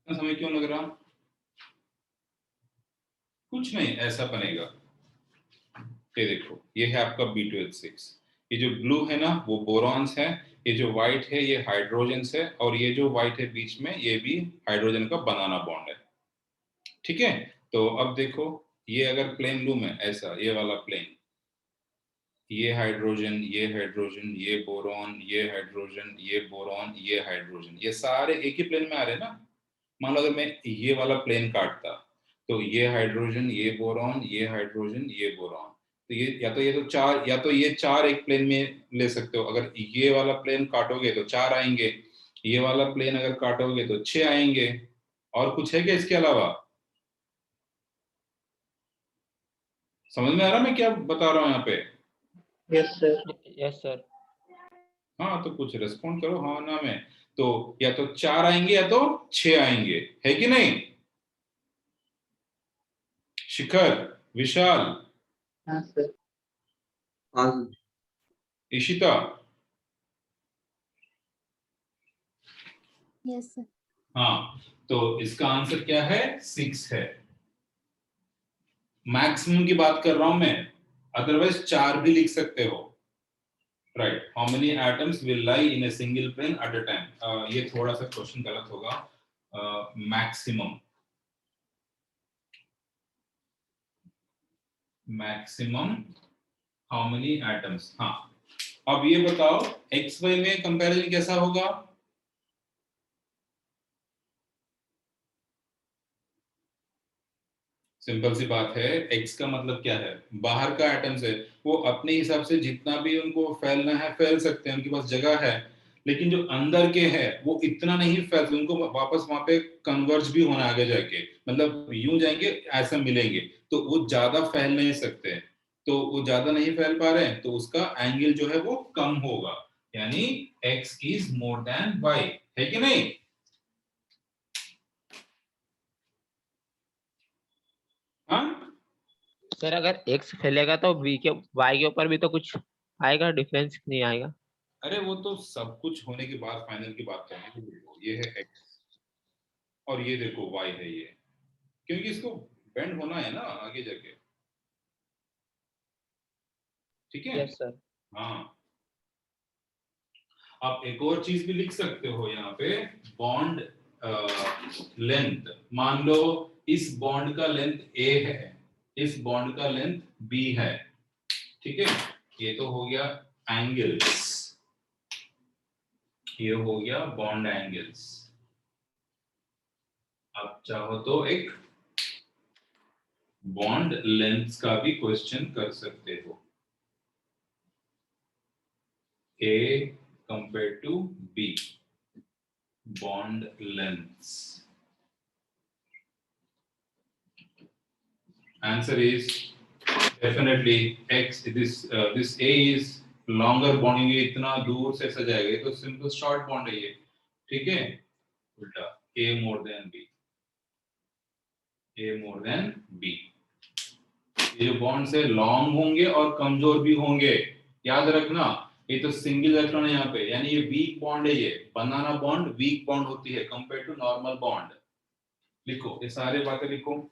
इतना समय क्यों लग रहा? कुछ नहीं, ऐसा बनेगा। ये देखो, ये है आपका B2H6, ये जो ब्लू है ना वो बोरॉन्स है, ये जो व्हाइट है ये हाइड्रोजन्स है, और ये जो व्हाइट है बीच में ये भी हाइड्रोजन का बनाना बॉन्ड है। ठीक है, तो अब देखो, ये अगर प्लेन लूं मैं ऐसा, ये वाला प्लेन, ये हाइड्रोजन, ये हाइड्रोजन, ये बोरॉन, ये हाइड्रोजन, ये बोरॉन, ये हाइड्रोजन, ये सारे एक ही प्लेन में आ रहे हैं ना। मान लो अगर मैं ये वाला प्लेन काटता, तो ये हाइड्रोजन, ये बोरॉन, ये हाइड्रोजन, ये बोरॉन, तो ये तो चार, या तो ये चार एक प्लेन में ले सकते हो। अगर ये वाला प्लेन काटोगे तो 4 आएंगे, ये वाला प्लेन अगर काटोगे तो 6 आएंगे। और कुछ है क्या इसके अलावा? समझ में आ रहा मैं क्या बता रहा हूँ यहाँ पे? Yes, sir. Yes, sir. हाँ, तो कुछ रेस्पॉन्ड करो हाँ ना में। तो या तो 4 आएंगे या तो 6 आएंगे, है कि नहीं? शिखर, विशाल, हाँ सर। Ishita, yes sir. हाँ, तो इसका आंसर क्या है? 6 है। मैक्सिमम की बात कर रहा हूं मैं, अदरवाइज 4 भी लिख सकते हो। Right, how many atoms will lie in a single plane at a time. ये थोड़ा सा क्वेश्चन गलत होगा। Maximum, maximum how many atoms. हाँ, अब ये बताओ एक्स वाई में कंपैरिजन कैसा होगा? सिंपल सी बात है, x का मतलब क्या है? बाहर का एटम्स है, वो अपने हिसाब से जितना भी उनको फैलना है फैल सकते हैं, उनके पास जगह है। लेकिन जो अंदर के हैं वो इतना नहीं फैलते, उनको वापस वहां पे कन्वर्ज भी होना आगे जाके, मतलब यूं जाएंगे ऐसा मिलेंगे, तो वो ज्यादा फैल नहीं सकते। तो वो ज्यादा नहीं फैल पा रहे हैं, तो उसका एंगल जो है वो कम होगा, यानी x is more than y, है कि नहीं? हाँ, सर अगर x फैलेगा तो y के ऊपर भी तो कुछ आएगा, डिफरेंस नहीं आएगा? अरे वो तो सब कुछ होने के बाद फाइनल की बात करेंगे। देखो ये है x और ये देखो y है ये, क्योंकि इसको बेंड होना है ना आगे जाके, ठीक है। Yes sir. हाँ, आप एक और चीज भी लिख सकते हो यहाँ पे, बॉन्ड लेंथ। मान लो इस बॉन्ड का लेंथ a है, इस बॉन्ड का लेंथ b है, ठीक है। ये तो हो गया एंगल्स, ये हो गया बॉन्ड एंगल्स। आप चाहो तो एक बॉन्ड लेंथ का भी क्वेश्चन कर सकते हो, a compared to b, bond lengths. Answer is definitely x. This a is longer bond, ये इतना दूर से ऐसा जाएगा, ये तो सिंपल शॉर्ट बॉन्ड है ये, ठीक है। उल्टा a more than b, a more than b। ये जो बॉन्ड से लॉन्ग होंगे और कमजोर भी होंगे, याद रखना। ये तो सिंगल इलेक्ट्रॉन है यहाँ पे, यानी ये वीक बॉन्ड है। ये बनाना बॉन्ड वीक बॉन्ड होती है कंपेयर टू नॉर्मल बॉन्ड। लिखो ये सारे बातें लिखो।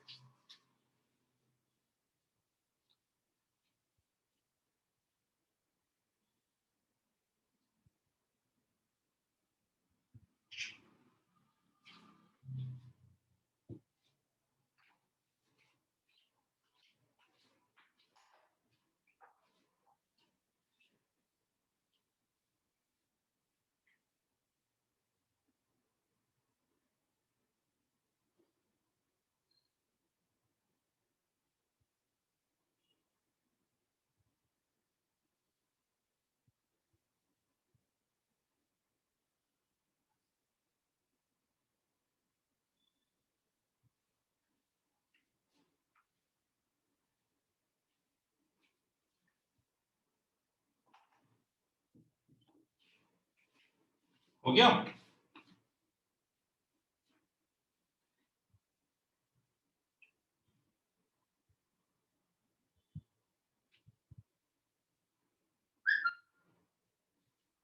हो गया?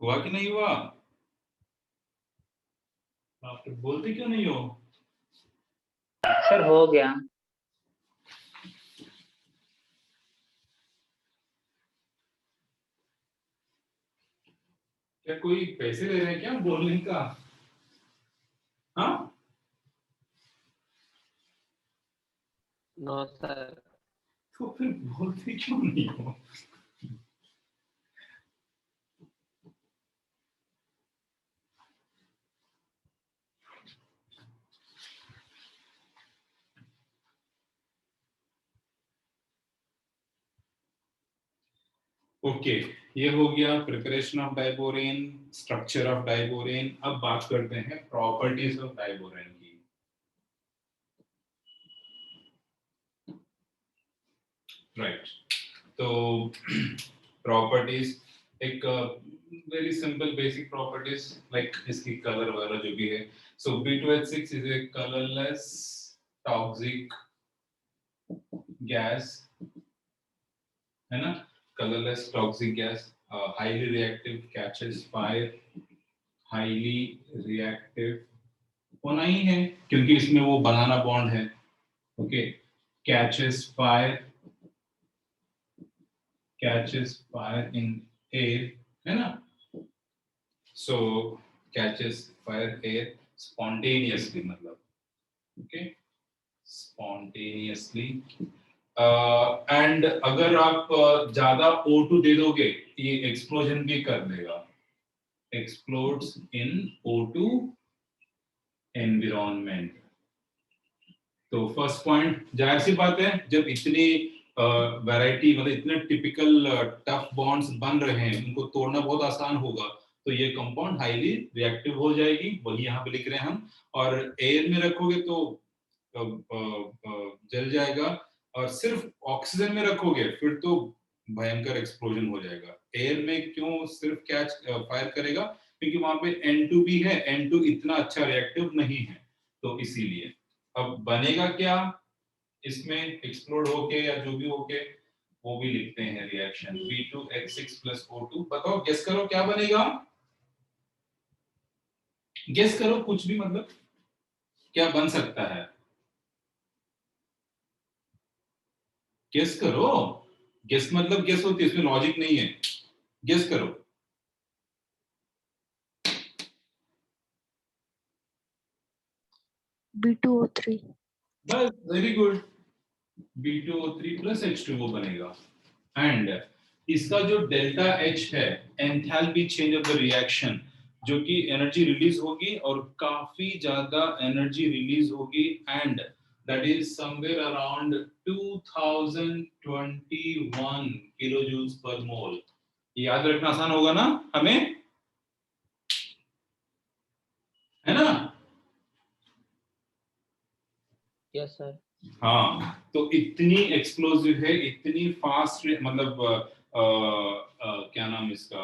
हुआ कि नहीं हुआ? आप तो बोलते क्यों नहीं हो? सर हो गया। क्या कोई पैसे ले रहे हैं क्या बोलने का? हाँ, नो सर। तो फिर बोलते क्यों नहीं हो? ओके, ये हो गया preparation of diborane, structure of diborane. अब बात करते हैं प्रॉपर्टीज ऑफ डाइबोरेन की। राइट, तो प्रॉपर्टीज एक very simple basic properties like इसकी कलर वगैरह जो भी है। सो B2H6 is a colourless toxic gas, है ना, colourless toxic gas, highly reactive, catches fire, highly reactive होना ही है क्योंकि इसमें वो बनाना बॉन्ड है। Okay, catches fire in air, है ना। सो कैचेस फायर एयर स्पॉन्टेनियसली, मतलब ओके स्पॉन्टेनियसली। एंड अगर आप ज्यादा O2 दे दोगे, ये एक्सप्लोजन भी कर देगा, एक्सप्लोड्स इन O2 एनवायरनमेंट। तो फर्स्ट पॉइंट, जाहिर सी बात है, जब इतनी वैरायटी मतलब इतने टिपिकल टफ बॉन्ड्स बन रहे हैं, उनको तोड़ना बहुत आसान होगा, तो ये कंपाउंड हाईली रिएक्टिव हो जाएगी, वही यहाँ पे लिख रहे हैं हम। और एयर में रखोगे तो जल जाएगा, और सिर्फ ऑक्सीजन में रखोगे फिर तो भयंकर एक्सप्लोजन हो जाएगा। एयर में क्यों सिर्फ कैच फायर करेगा? क्योंकि वहां पे N2 भी है, N2 इतना अच्छा रिएक्टिव नहीं है, तो इसीलिए। अब बनेगा क्या इसमें एक्सप्लोड होके या जो भी होके? वो भी लिखते हैं रिएक्शन B2H6 प्लस O2। बताओ गेस करो क्या बनेगा, गेस करो कुछ भी, मतलब क्या बन सकता है, गेस करो। गेस मतलब गेस होती है, इसमें लॉजिक नहीं है, गेस करो। B2O3। बस, very good, B2O3 plus H2O बनेगा। एंड इसका जो डेल्टा H है, enthalpy change of the reaction, जो कि एनर्जी रिलीज होगी और काफी ज्यादा एनर्जी रिलीज होगी, and that is somewhere around 2021 kilo joules per mole. याद रखना आसान होगा ना हमें, है ना? Yes sir. हाँ, तो इतनी एक्सप्लोसिव है, इतनी फास्ट, मतलब क्या नाम इसका,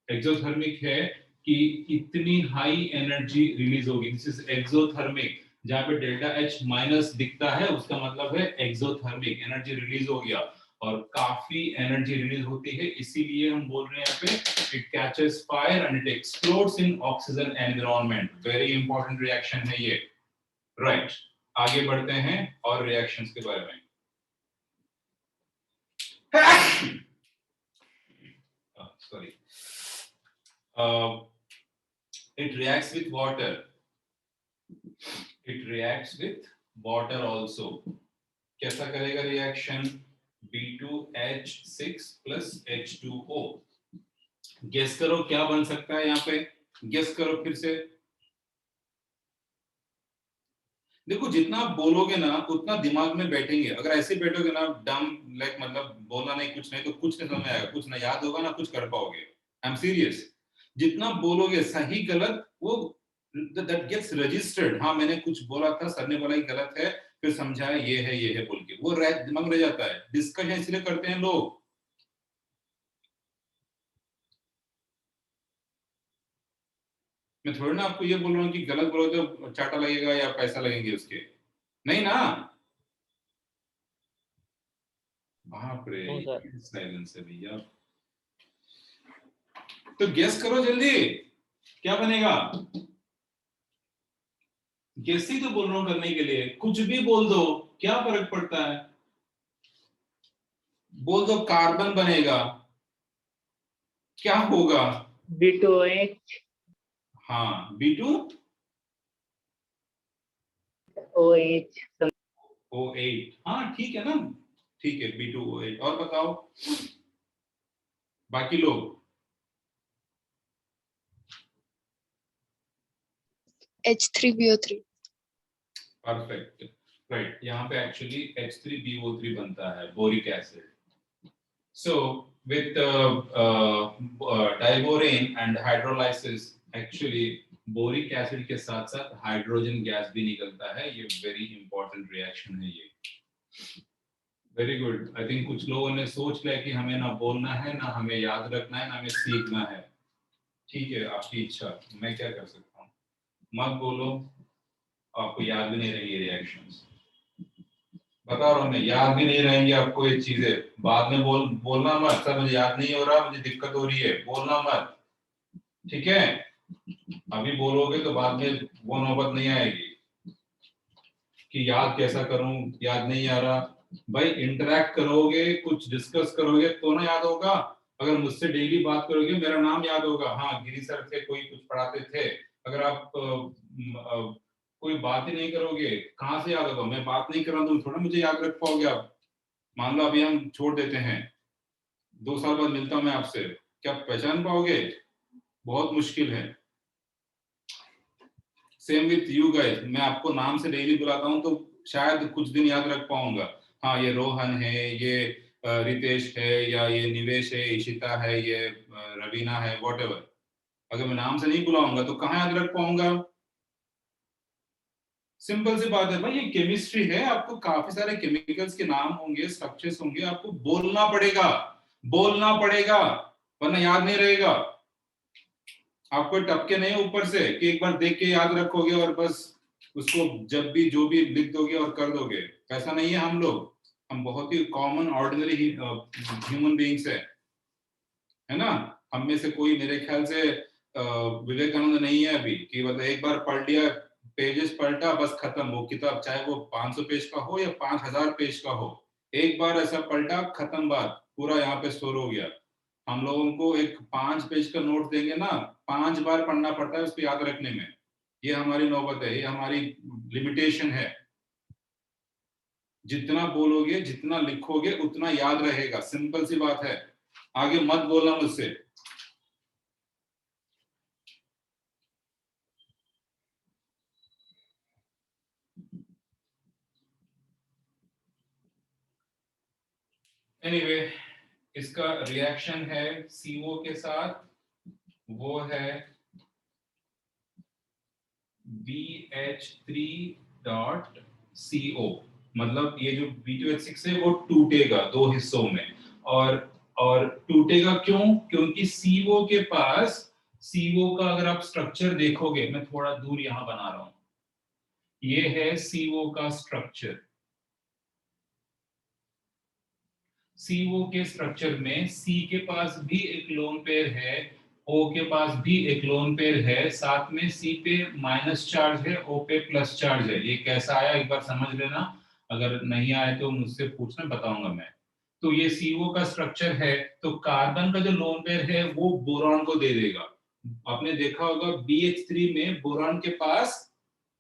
एक्सोथर्मिक है कि इतनी हाई एनर्जी रिलीज होगी। This is exothermic. जहां पे डेल्टा H माइनस दिखता है उसका मतलब है एक्सोथर्मिक, एनर्जी रिलीज हो गया और काफी एनर्जी रिलीज होती है, इसीलिए हम बोल रहे हैं यहाँ पे it catches fire and it explodes in oxygen environment. Very important reaction है ये, राइट। आगे बढ़ते हैं और रिएक्शंस के बारे में। Sorry, it reacts with water, it reacts with water also। कैसा करेगा reaction, B2H6 plus H2O। Guess करो क्या बन सकता है यहाँ पे, गेस करो फिर से। देखो जितना आप बोलोगे ना उतना दिमाग में बैठेंगे, अगर ऐसे बैठोगे ना डम लाइक, मतलब बोलना नहीं, कुछ नहीं, तो कुछ नहीं समझ में आएगा, कुछ ना याद होगा ना कुछ कर पाओगे। I am serious. जितना बोलोगे सही गलत वो दैट गेट्स रजिस्टर्ड। हाँ मैंने कुछ बोला था, सर ने बोला कि गलत है, फिर समझाया ये है बोल के, वो दिमाग में रह जाता है। डिस्कशन इसलिए करते हैं लोग। मैं थोड़ी ना आपको ये बोल रहा हूँ कि गलत बोलो तो चाटा लगेगा या पैसा लगेंगे उसके, नहीं ना। बाप रे, नो सर। साइलेंस है भैया। तो गेस करो जल्दी क्या बनेगा। गेस ही तो बोल रहा हूं करने के लिए, कुछ भी बोल दो, क्या फर्क पड़ता है। बोल दो कार्बन बनेगा, क्या होगा। B2H हाँ B2 OH O8, हाँ ठीक है ना, ठीक है B2O8। और बताओ बाकी लोग। H3BO3। Perfect, right. यहाँ पे एक्चुअली H3BO3 बनता है, boric acid. So with diborane and hydrolysis, actually boric acid के साथ साथ हाइड्रोजन गैस भी निकलता है। ये वेरी इंपॉर्टेंट रिएक्शन है ये। Very good. आई थिंक कुछ लोगों ने सोच लिया कि हमें ना बोलना है, ना हमें याद रखना है, ना हमें सीखना है। ठीक है, आपकी इच्छा, मैं क्या कर सकता हूँ। मत बोलो, आपको याद भी नहीं रहेंगे रिएक्शंस। बता रहा हूँ मैं, याद भी नहीं रहेंगे आपको ये चीजें। बाद में बोलना मत, सर मुझे याद नहीं हो रहा, मुझे दिक्कत हो रही है, बोलना मत, ठीक है। अभी बोलोगे तो बाद में वो नौबत नहीं आएगी कि याद कैसा करूं, याद नहीं आ रहा। भाई इंटरेक्ट करोगे, कुछ डिस्कस करोगे तो ना याद होगा। अगर मुझसे डेली बात करोगे मेरा नाम याद होगा, हाँ गिरी सर थे, कोई कुछ पढ़ाते थे। अगर आप कोई बात ही नहीं करोगे कहाँ से याद होगा। मैं बात नहीं कर रहा हूँ तो थोड़ा मुझे याद रख पाओगे आप। मान लो अभी हम छोड़ देते हैं, 2 साल बाद मिलता हूं मैं आपसे, क्या पहचान पाओगे? बहुत मुश्किल है। सेम विथ यू गाइस, मैं आपको नाम से डेली बुलाता हूं तो शायद कुछ दिन याद रख पाऊंगा। हाँ ये रोहन है, ये रितेश है, या ये निवेश है, इशिता है, ये रवीना है, वॉटेवर। अगर मैं नाम से नहीं बुलाऊंगा तो कहाँ याद रख पाऊंगा। सिंपल सी बात है भाई, ये केमिस्ट्री है। आपको काफी सारे केमिकल्स के नाम होंगे, स्ट्रक्चर्स होंगे, आपको बोलना पड़ेगा, बोलना पड़ेगा, वरना याद नहीं रहेगा। आपको टपके नहीं ऊपर से कि एक बार देख के याद रखोगे और बस उसको जब भी जो भी लिख दोगे और कर दोगे। ऐसा नहीं है हम लोग। हम बहुत ही कॉमन ऑर्डिनरी ह्यूमन बीइंग्स है ना। हम में से कोई मेरे ख्याल से विवेकानंद नहीं है अभी कि मतलब एक बार पढ़ लिया, पेजेस पलटा, बस खत्म वो किताब, चाहे वो 500 पेज का हो या 5000 पेज का हो, एक बार ऐसा पलटा, खत्म बात, पूरा यहाँ पे स्टोर हो गया। हम लोगों को एक 5 पेज का नोट देंगे ना, 5 बार पढ़ना पड़ता है उसको याद रखने में। ये हमारी नौबत है, ये हमारी लिमिटेशन है। जितना बोलोगे, जितना लिखोगे, उतना याद रहेगा, सिंपल सी बात है। आगे मत बोलना मुझसे। एनीवे, इसका रिएक्शन है CO के साथ, वो है BH3.CO। मतलब ये जो B2H6 है वो टूटेगा 2 हिस्सों में। और टूटेगा क्यों? क्योंकि CO के पास, CO का अगर आप स्ट्रक्चर देखोगे, मैं थोड़ा दूर यहां बना रहा हूं, ये है CO का स्ट्रक्चर। CO के स्ट्रक्चर में C के पास भी एक लोन पेयर है, O के पास भी एक लोन पेयर है, साथ में C पे माइनस चार्ज है, O पे प्लस चार्ज है। ये कैसा आया एक बार समझ लेना, अगर नहीं आए तो मुझसे पूछना, बताऊंगा मैं। तो ये CO का स्ट्रक्चर है, तो कार्बन का जो लोन पेयर है वो बोरॉन को दे देगा। आपने देखा होगा BH3 में बोरॉन के पास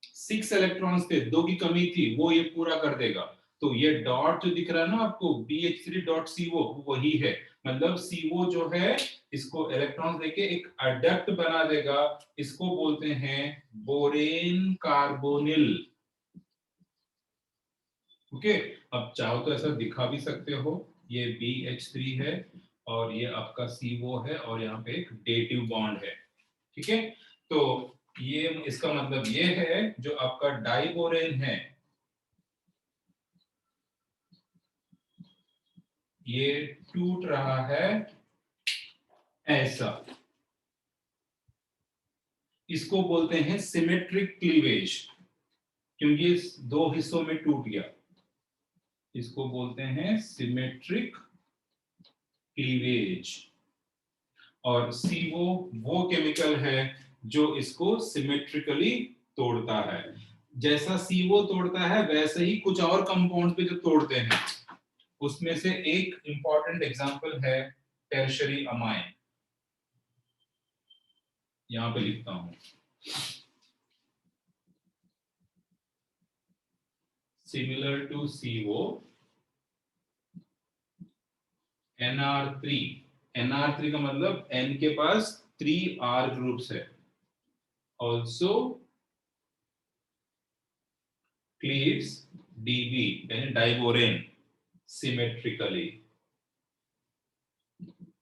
6 इलेक्ट्रॉन्स थे, 2 की कमी थी, वो ये पूरा कर देगा। तो ये डॉट जो दिख रहा है ना आपको, BH3.CO, वही है। मतलब CO जो है, इसको इलेक्ट्रॉन देके एक अडक्ट बना देगा, इसको बोलते हैं बोरेन कार्बोनिल। ओके, अब चाहो तो ऐसा दिखा भी सकते हो, ये BH3 है और ये आपका CO है और यहाँ पे एक डेटिव बॉन्ड है। ठीक है, तो ये इसका मतलब ये है, जो आपका डाइबोरेन है, ये टूट रहा है ऐसा। इसको बोलते हैं सिमेट्रिक क्लीवेज, क्योंकि इस 2 हिस्सों में टूट गया। इसको बोलते हैं सिमेट्रिक क्लीवेज। और CO वो केमिकल है जो इसको सिमेट्रिकली तोड़ता है। जैसा CO तोड़ता है, वैसे ही कुछ और कंपाउंड पे जो तोड़ते हैं, उसमें से एक इंपॉर्टेंट एग्जांपल है टर्शियरी अमाइन। यहां पे लिखता हूं, similar to CO, NR3। NR3 का मतलब N के पास 3 R ग्रुप्स है, ऑल्सो क्लीव्स DB यानी डाइबोरेन सिमेट्रिकली।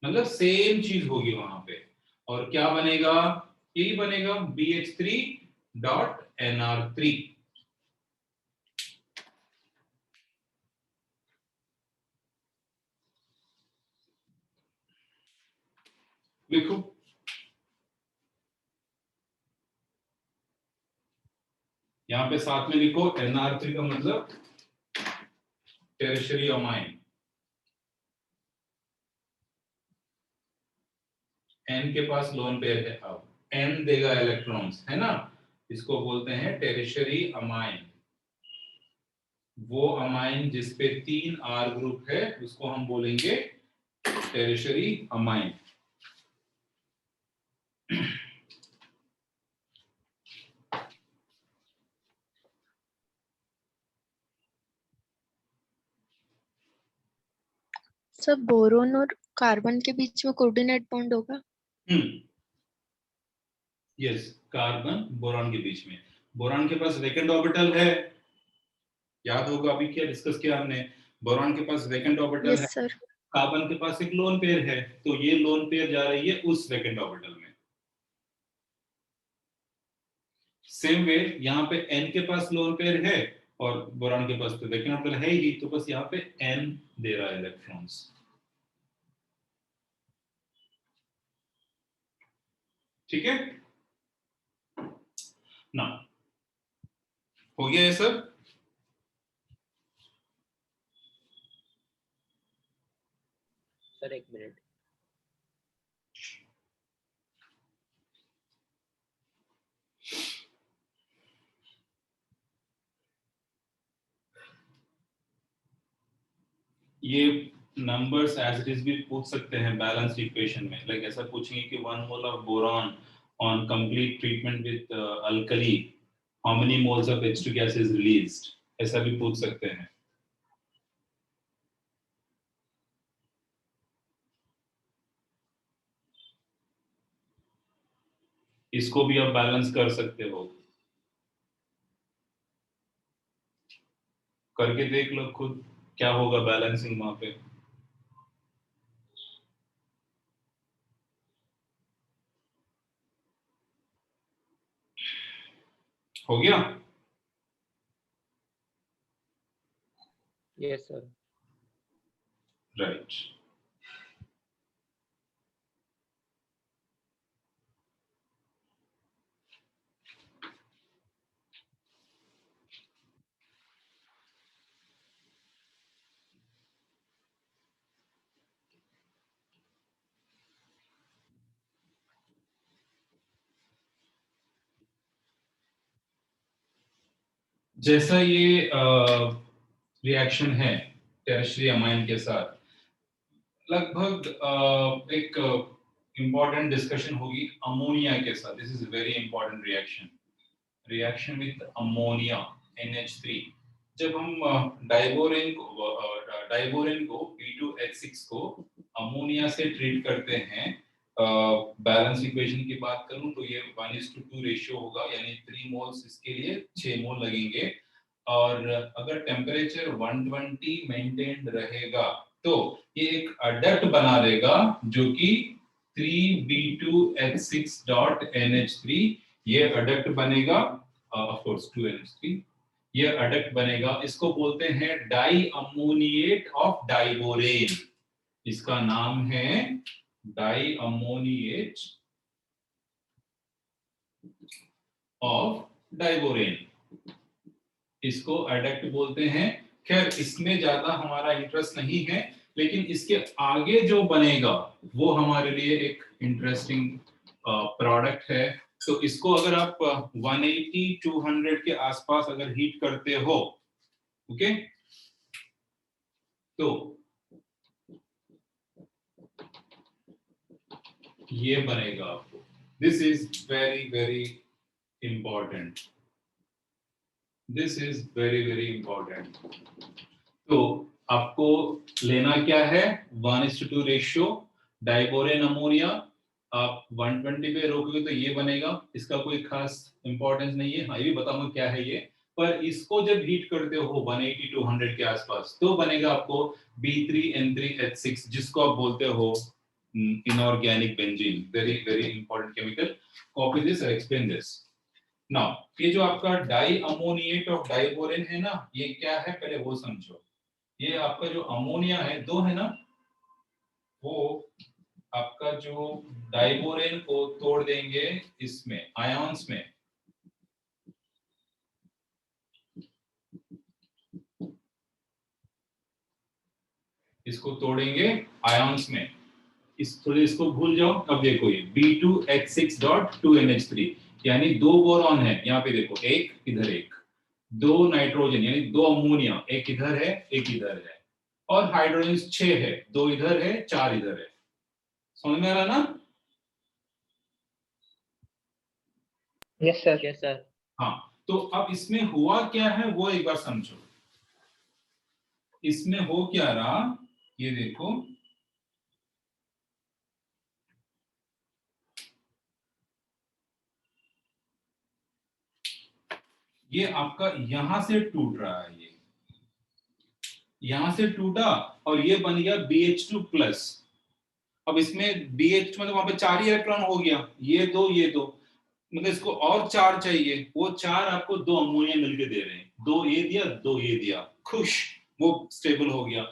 मतलब सेम चीज होगी वहां पे, और क्या बनेगा? यही बनेगा BH3.NR3। लिखो, यहां पे साथ में लिखो, NR3 का मतलब टेरिशरी अमाइन। N के पास लोन पेयर है, अब N देगा इलेक्ट्रॉन्स, है ना, इसको बोलते हैं टेरिशरी अमाइन। वो अमाइन जिसपे 3 R ग्रुप है, उसको हम बोलेंगे टेरिशरी अमाइन। सब बोरोन और कार्बन के बीच में कोऑर्डिनेट बॉन्ड होगा। यस, कार्बन बोरॉन के बीच में। बोरॉन के पास वैकेंट ऑर्बिटल है, याद होगा अभी क्या डिस्कस किया हमने, बोरॉन के पास वैकेंट ऑर्बिटल यस है, सर। कार्बन के पास एक लोन पेयर है, तो ये लोन पेयर जा रही है उस वैकेंट ऑर्बिटल में। सेम वे यहाँ पे N के पास लोन पेयर है और बोरॉन के पास तो वैकेंट ऑर्बिटल है ही, तो बस यहाँ पे N दे रहा है इलेक्ट्रॉन्स। ठीक है ना, हो गया ये सब। सर एक मिनट। ये नंबर्स एज इट इज भी पूछ सकते हैं बैलेंस इक्वेशन में, लाइक ऐसा पूछेंगे कि 1 mole of boron on complete treatment with alkali how many moles of H2 gas is released, ऐसा भी पूछ सकते हैं। इसको भी आप बैलेंस कर सकते हो, करके देख लो खुद क्या होगा बैलेंसिंग वहां पे। हो गया? Yes sir. राइट। जैसा ये रिएक्शन है टेरशरी अमाइन के साथ, लगभग एक इंपॉर्टेंट डिस्कशन होगी अमोनिया के साथ। This is very important reaction with ammonia NH3। जब हम डाइबोरेन को B2H6 को अमोनिया से ट्रीट करते हैं, बैलेंस इक्वेशन की बात करूं तो ये 1:2 रेशियो होगा, यानी 3 मोल्स इसके लिए 6 मोल लगेंगे। और अगर टेम्परेचर 120 मेंटेन रहेगा तो ये एक अडक्ट बना देगा जो कि 3B2H6.NH3, ये अडक्ट बनेगा, ऑफ कोर्स 2NH3, ये अडक्ट बनेगा। इसको बोलते हैं डाई अमोनिएट ऑफ डाइबोरेन। इसका नाम है डाई अमोनिएट ऑफ डाइबोरेन, इसको अडक्ट बोलते हैं। खैर इसमें ज्यादा हमारा इंटरेस्ट नहीं है, लेकिन इसके आगे जो बनेगा वो हमारे लिए एक इंटरेस्टिंग प्रोडक्ट है। तो इसको अगर आप 180-200 के आसपास अगर हीट करते हो, ओके, तो ये बनेगा आपको। This is very very important, this is very very important. तो आपको लेना क्या है, 1:2 रेशियो डाइबोरेन अमोनिया। आप 120 पे रोकोगे तो ये बनेगा, इसका कोई खास इंपॉर्टेंस नहीं है, हाँ ये भी बताऊंगा क्या है ये। पर इसको जब हीट करते हो 180-200 के आसपास तो बनेगा आपको B3N3H6, जिसको आप बोलते हो inorganic benzene. Very very important chemical. Copy this और एक्सप्लेन दिस नाउ। ये जो आपका डाई अमोनिएट ऑफ डाइबोरेन है ना, ये क्या है पहले वो समझो। ये आपका जो अमोनिया है, दो है ना, वो आपका जो डाइबोरेन को तोड़ देंगे इसमें आयंस में, इसको तोड़ेंगे आयंस में। इस थोड़े इसको भूल जाओ। अब देखो ये B2H6.2NH3, यानी 2 बोरॉन है यहाँ पे, देखो एक इधर एक, 2 नाइट्रोजन यानी 2 अमोनिया, एक इधर है एक इधर है, और हाइड्रोजन 6 है, 2 इधर है 4 इधर है। समझ में आ रहा ना? Yes, sir. Yes sir. हाँ, तो अब इसमें हुआ क्या है वो एक बार समझो। इसमें हो क्या रहा, ये देखो, ये आपका यहां से टूट रहा है, ये यहां से टूटा और ये बन गया BH2+। अब इसमें BH मतलब वहां पे 4 ही इलेक्ट्रॉन हो गया, ये दो, मतलब इसको और 4 चाहिए, वो 4 आपको 2 अमोनिया मिलके दे रहे हैं, 2 ये दिया 2 ये दिया, खुश, वो स्टेबल हो गया।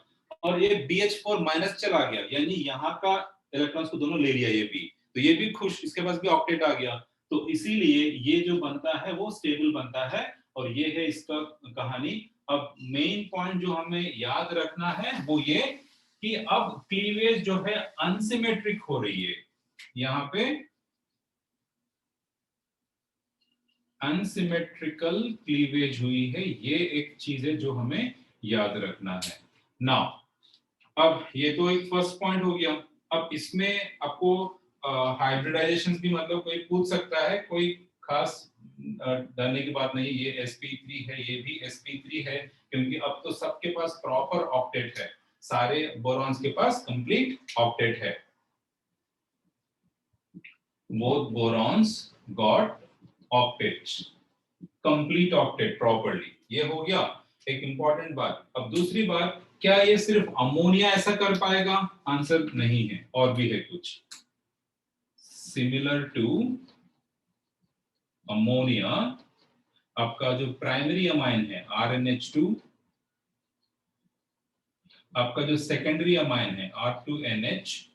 और ये BH4- चला गया, यानी यहाँ का इलेक्ट्रॉन्स को दोनों ले लिया ये भी, तो ये भी खुश, इसके पास भी ऑक्टेट आ गया। तो इसीलिए ये जो बनता है वो स्टेबल बनता है, और ये है इसका कहानी। अब मेन पॉइंट जो हमें याद रखना है वो ये कि अब क्लीवेज जो है अनसिमेट्रिक हो रही है, यहाँ पे अनसिमेट्रिकल क्लीवेज हुई है, ये एक चीज है जो हमें याद रखना है। नाउ अब ये तो एक फर्स्ट पॉइंट हो गया। अब इसमें आपको हाइब्रिडाइजेशन भी मतलब कोई पूछ सकता है, कोई खास डरने की बात नहीं। ये sp3 है, ये भी sp3 है, क्योंकि अब तो सबके पास प्रॉपर ऑक्टेट है, सारे बोरॉन्स के पास कंप्लीट ऑक्टेट है। Both बोरॉन्स got octets, complete octet properly. ये हो गया एक इंपॉर्टेंट बात। अब दूसरी बात, क्या ये सिर्फ अमोनिया ऐसा कर पाएगा? आंसर नहीं है, और भी है कुछ। सिमिलर टू अमोनिया, आपका जो प्राइमरी अमाइन है RnH2, आपका जो सेकेंडरी अमाइन है R2NH,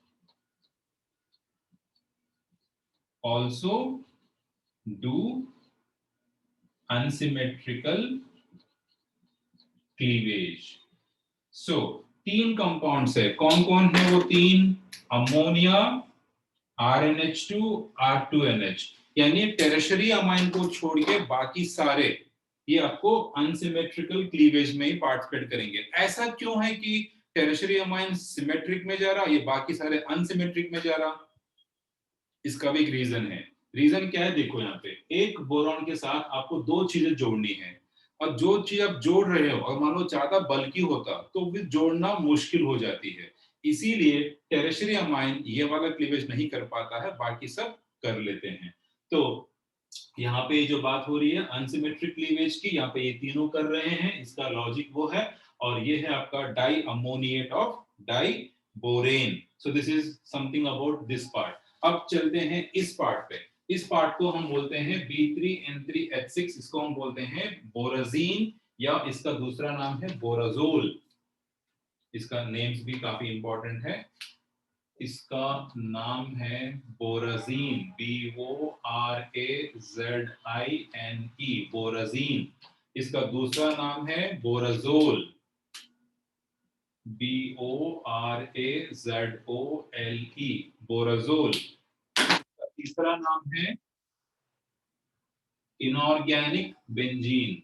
also do unsymmetrical cleavage. So तीन कंपाउंड्स है, कौन कौन है वो तीन? अमोनिया, RnH2, R2NH, यानी टेरेशरी अमाइन को छोड़ के बाकी सारे ये आपको अनसिमेट्रिकल क्लीवेज में ही पार्टिसिपेट करेंगे। ऐसा क्यों है कि टेरेशरी अमाइन सिमेट्रिक में जा रहा, ये बाकी सारे अनसिमेट्रिक में जा रहा? इसका भी एक रीजन है। रीजन क्या है? देखो यहाँ पे एक बोरॉन के साथ आपको दो चीजें जोड़नी है, और जो चीज आप जोड़ रहे हो और मान लो ज्यादा बल्कि होता तो फिर जोड़ना मुश्किल हो जाती है। इसीलिए टेरेशरी अमाइन ये वाला क्लीवेज नहीं कर पाता है, बाकी सब कर लेते हैं। तो यहाँ पे जो बात हो रही है अनसिमेट्रिक क्लीवेज की, यहाँ पे ये तीनों कर रहे हैं, इसका लॉजिक वो है। और ये है आपका diammoniate of diborane. So this is something about this part. अब चलते हैं इस पार्ट पे। इस पार्ट को हम बोलते हैं B3N3H6, इसको हम बोलते हैं बोराजीन, या इसका दूसरा नाम है बोराजोल। इसका नेम्स भी काफी इंपॉर्टेंट है। इसका नाम है बोराजीन, BORAZINE, बोराजीन। इसका दूसरा नाम है बोराजोल, BORAZOLE, बोराजोल। तीसरा नाम है इनऑर्गेनिक बेंजीन,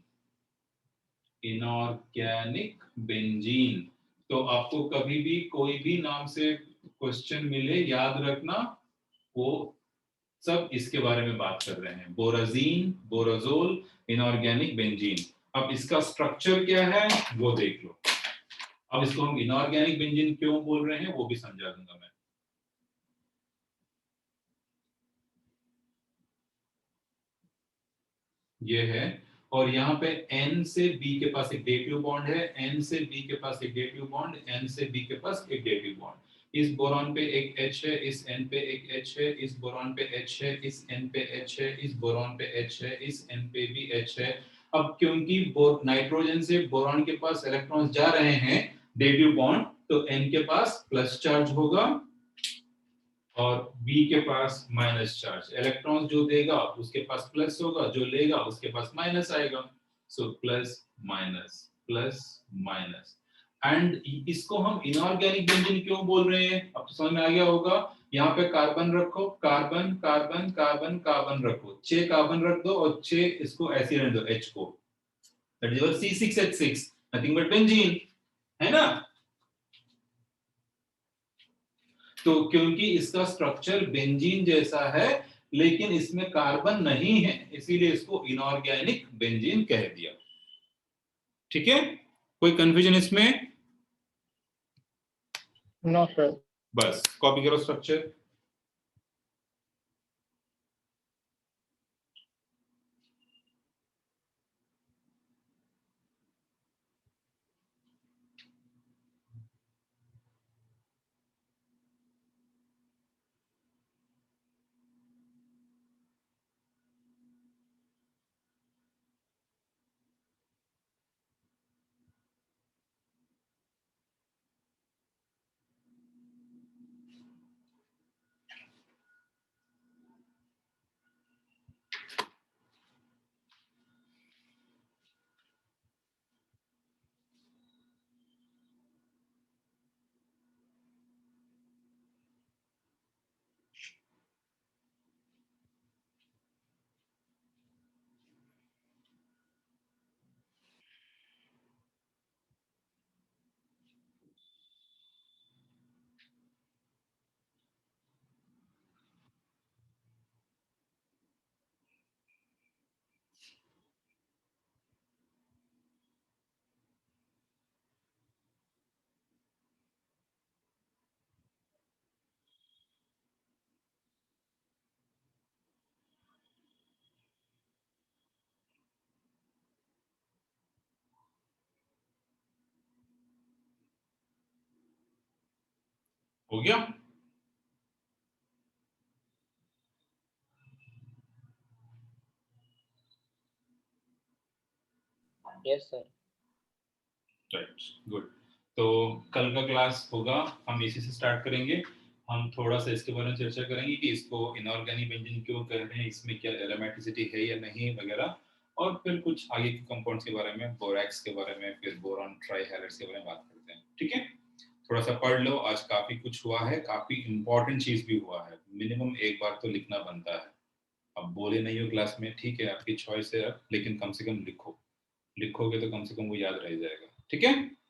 इनऑर्गेनिक बेंजीन। तो आपको कभी भी कोई भी नाम से क्वेश्चन मिले, याद रखना वो सब इसके बारे में बात कर रहे हैं, बोराजीन, बोराजोल, इनऑर्गेनिक बेंजीन। अब इसका स्ट्रक्चर क्या है वो देख लो। अब इसको हम इनऑर्गेनिक बेंजीन क्यों बोल रहे हैं वो भी समझा दूंगा मैं। ये है, और यहाँ पे N से B के पास एक डेटिव बॉन्ड है, N से B के पास एक डेटिव बॉन्ड, N से B के पास एक डेटिव बॉन्ड। इस बोरॉन पे एक H है, इस N पे एक H है, इस बोरॉन पे H है, इस N पे H है, इस बोरॉन पे H है, इस N पे भी H है। अब क्योंकि नाइट्रोजन से बोरॉन के पास इलेक्ट्रॉन्स जा रहे हैं डेटिव बॉन्ड, तो N के पास प्लस चार्ज होगा और B के पास माइनस चार्ज। इलेक्ट्रॉन जो देगा उसके पास प्लस होगा, जो लेगा उसके पास माइनस आएगा। So plus minus. एंड इसको हम इनऑर्गेनिक बेंजीन क्यों बोल रहे हैं अब तो समझ में आ गया होगा। यहाँ पे कार्बन रखो, कार्बन कार्बन कार्बन कार्बन रखो, 6 कार्बन रख दो और 6 इसको ऐसे रहने दो H को, that is your C6H6, nothing but benzene, है ना। तो क्योंकि इसका स्ट्रक्चर बेंजीन जैसा है लेकिन इसमें कार्बन नहीं है, इसीलिए इसको इनऑर्गेनिक बेंजीन कह दिया। ठीक है, कोई कंफ्यूजन इसमें? No sir. बस कॉपी करो स्ट्रक्चर। हो गया? Yes sir. Right, good. तो कल का क्लास होगा, हम इसी से स्टार्ट करेंगे। हम थोड़ा सा इसके बारे में चर्चा करेंगे कि इसको इनऑर्गेनिक बेंजीन क्यों कह रहे हैं, इसमें क्या एरोमेटिसिटी है या नहीं वगैरह, और फिर कुछ आगे के कंपाउंड्स के बारे में, बोरैक्स के बारे में, फिर बोरॉन ट्राइहैलाइड्स के बारे में बात करते हैं। ठीक है, थोड़ा सा पढ़ लो, आज काफी कुछ हुआ है, काफी इंपॉर्टेंट चीज भी हुआ है, मिनिमम एक बार तो लिखना बनता है। अब बोले नहीं हो क्लास में, ठीक है, आपकी चॉइस है, लेकिन कम से कम लिखो, लिखोगे तो कम से कम वो याद रह जाएगा। ठीक है।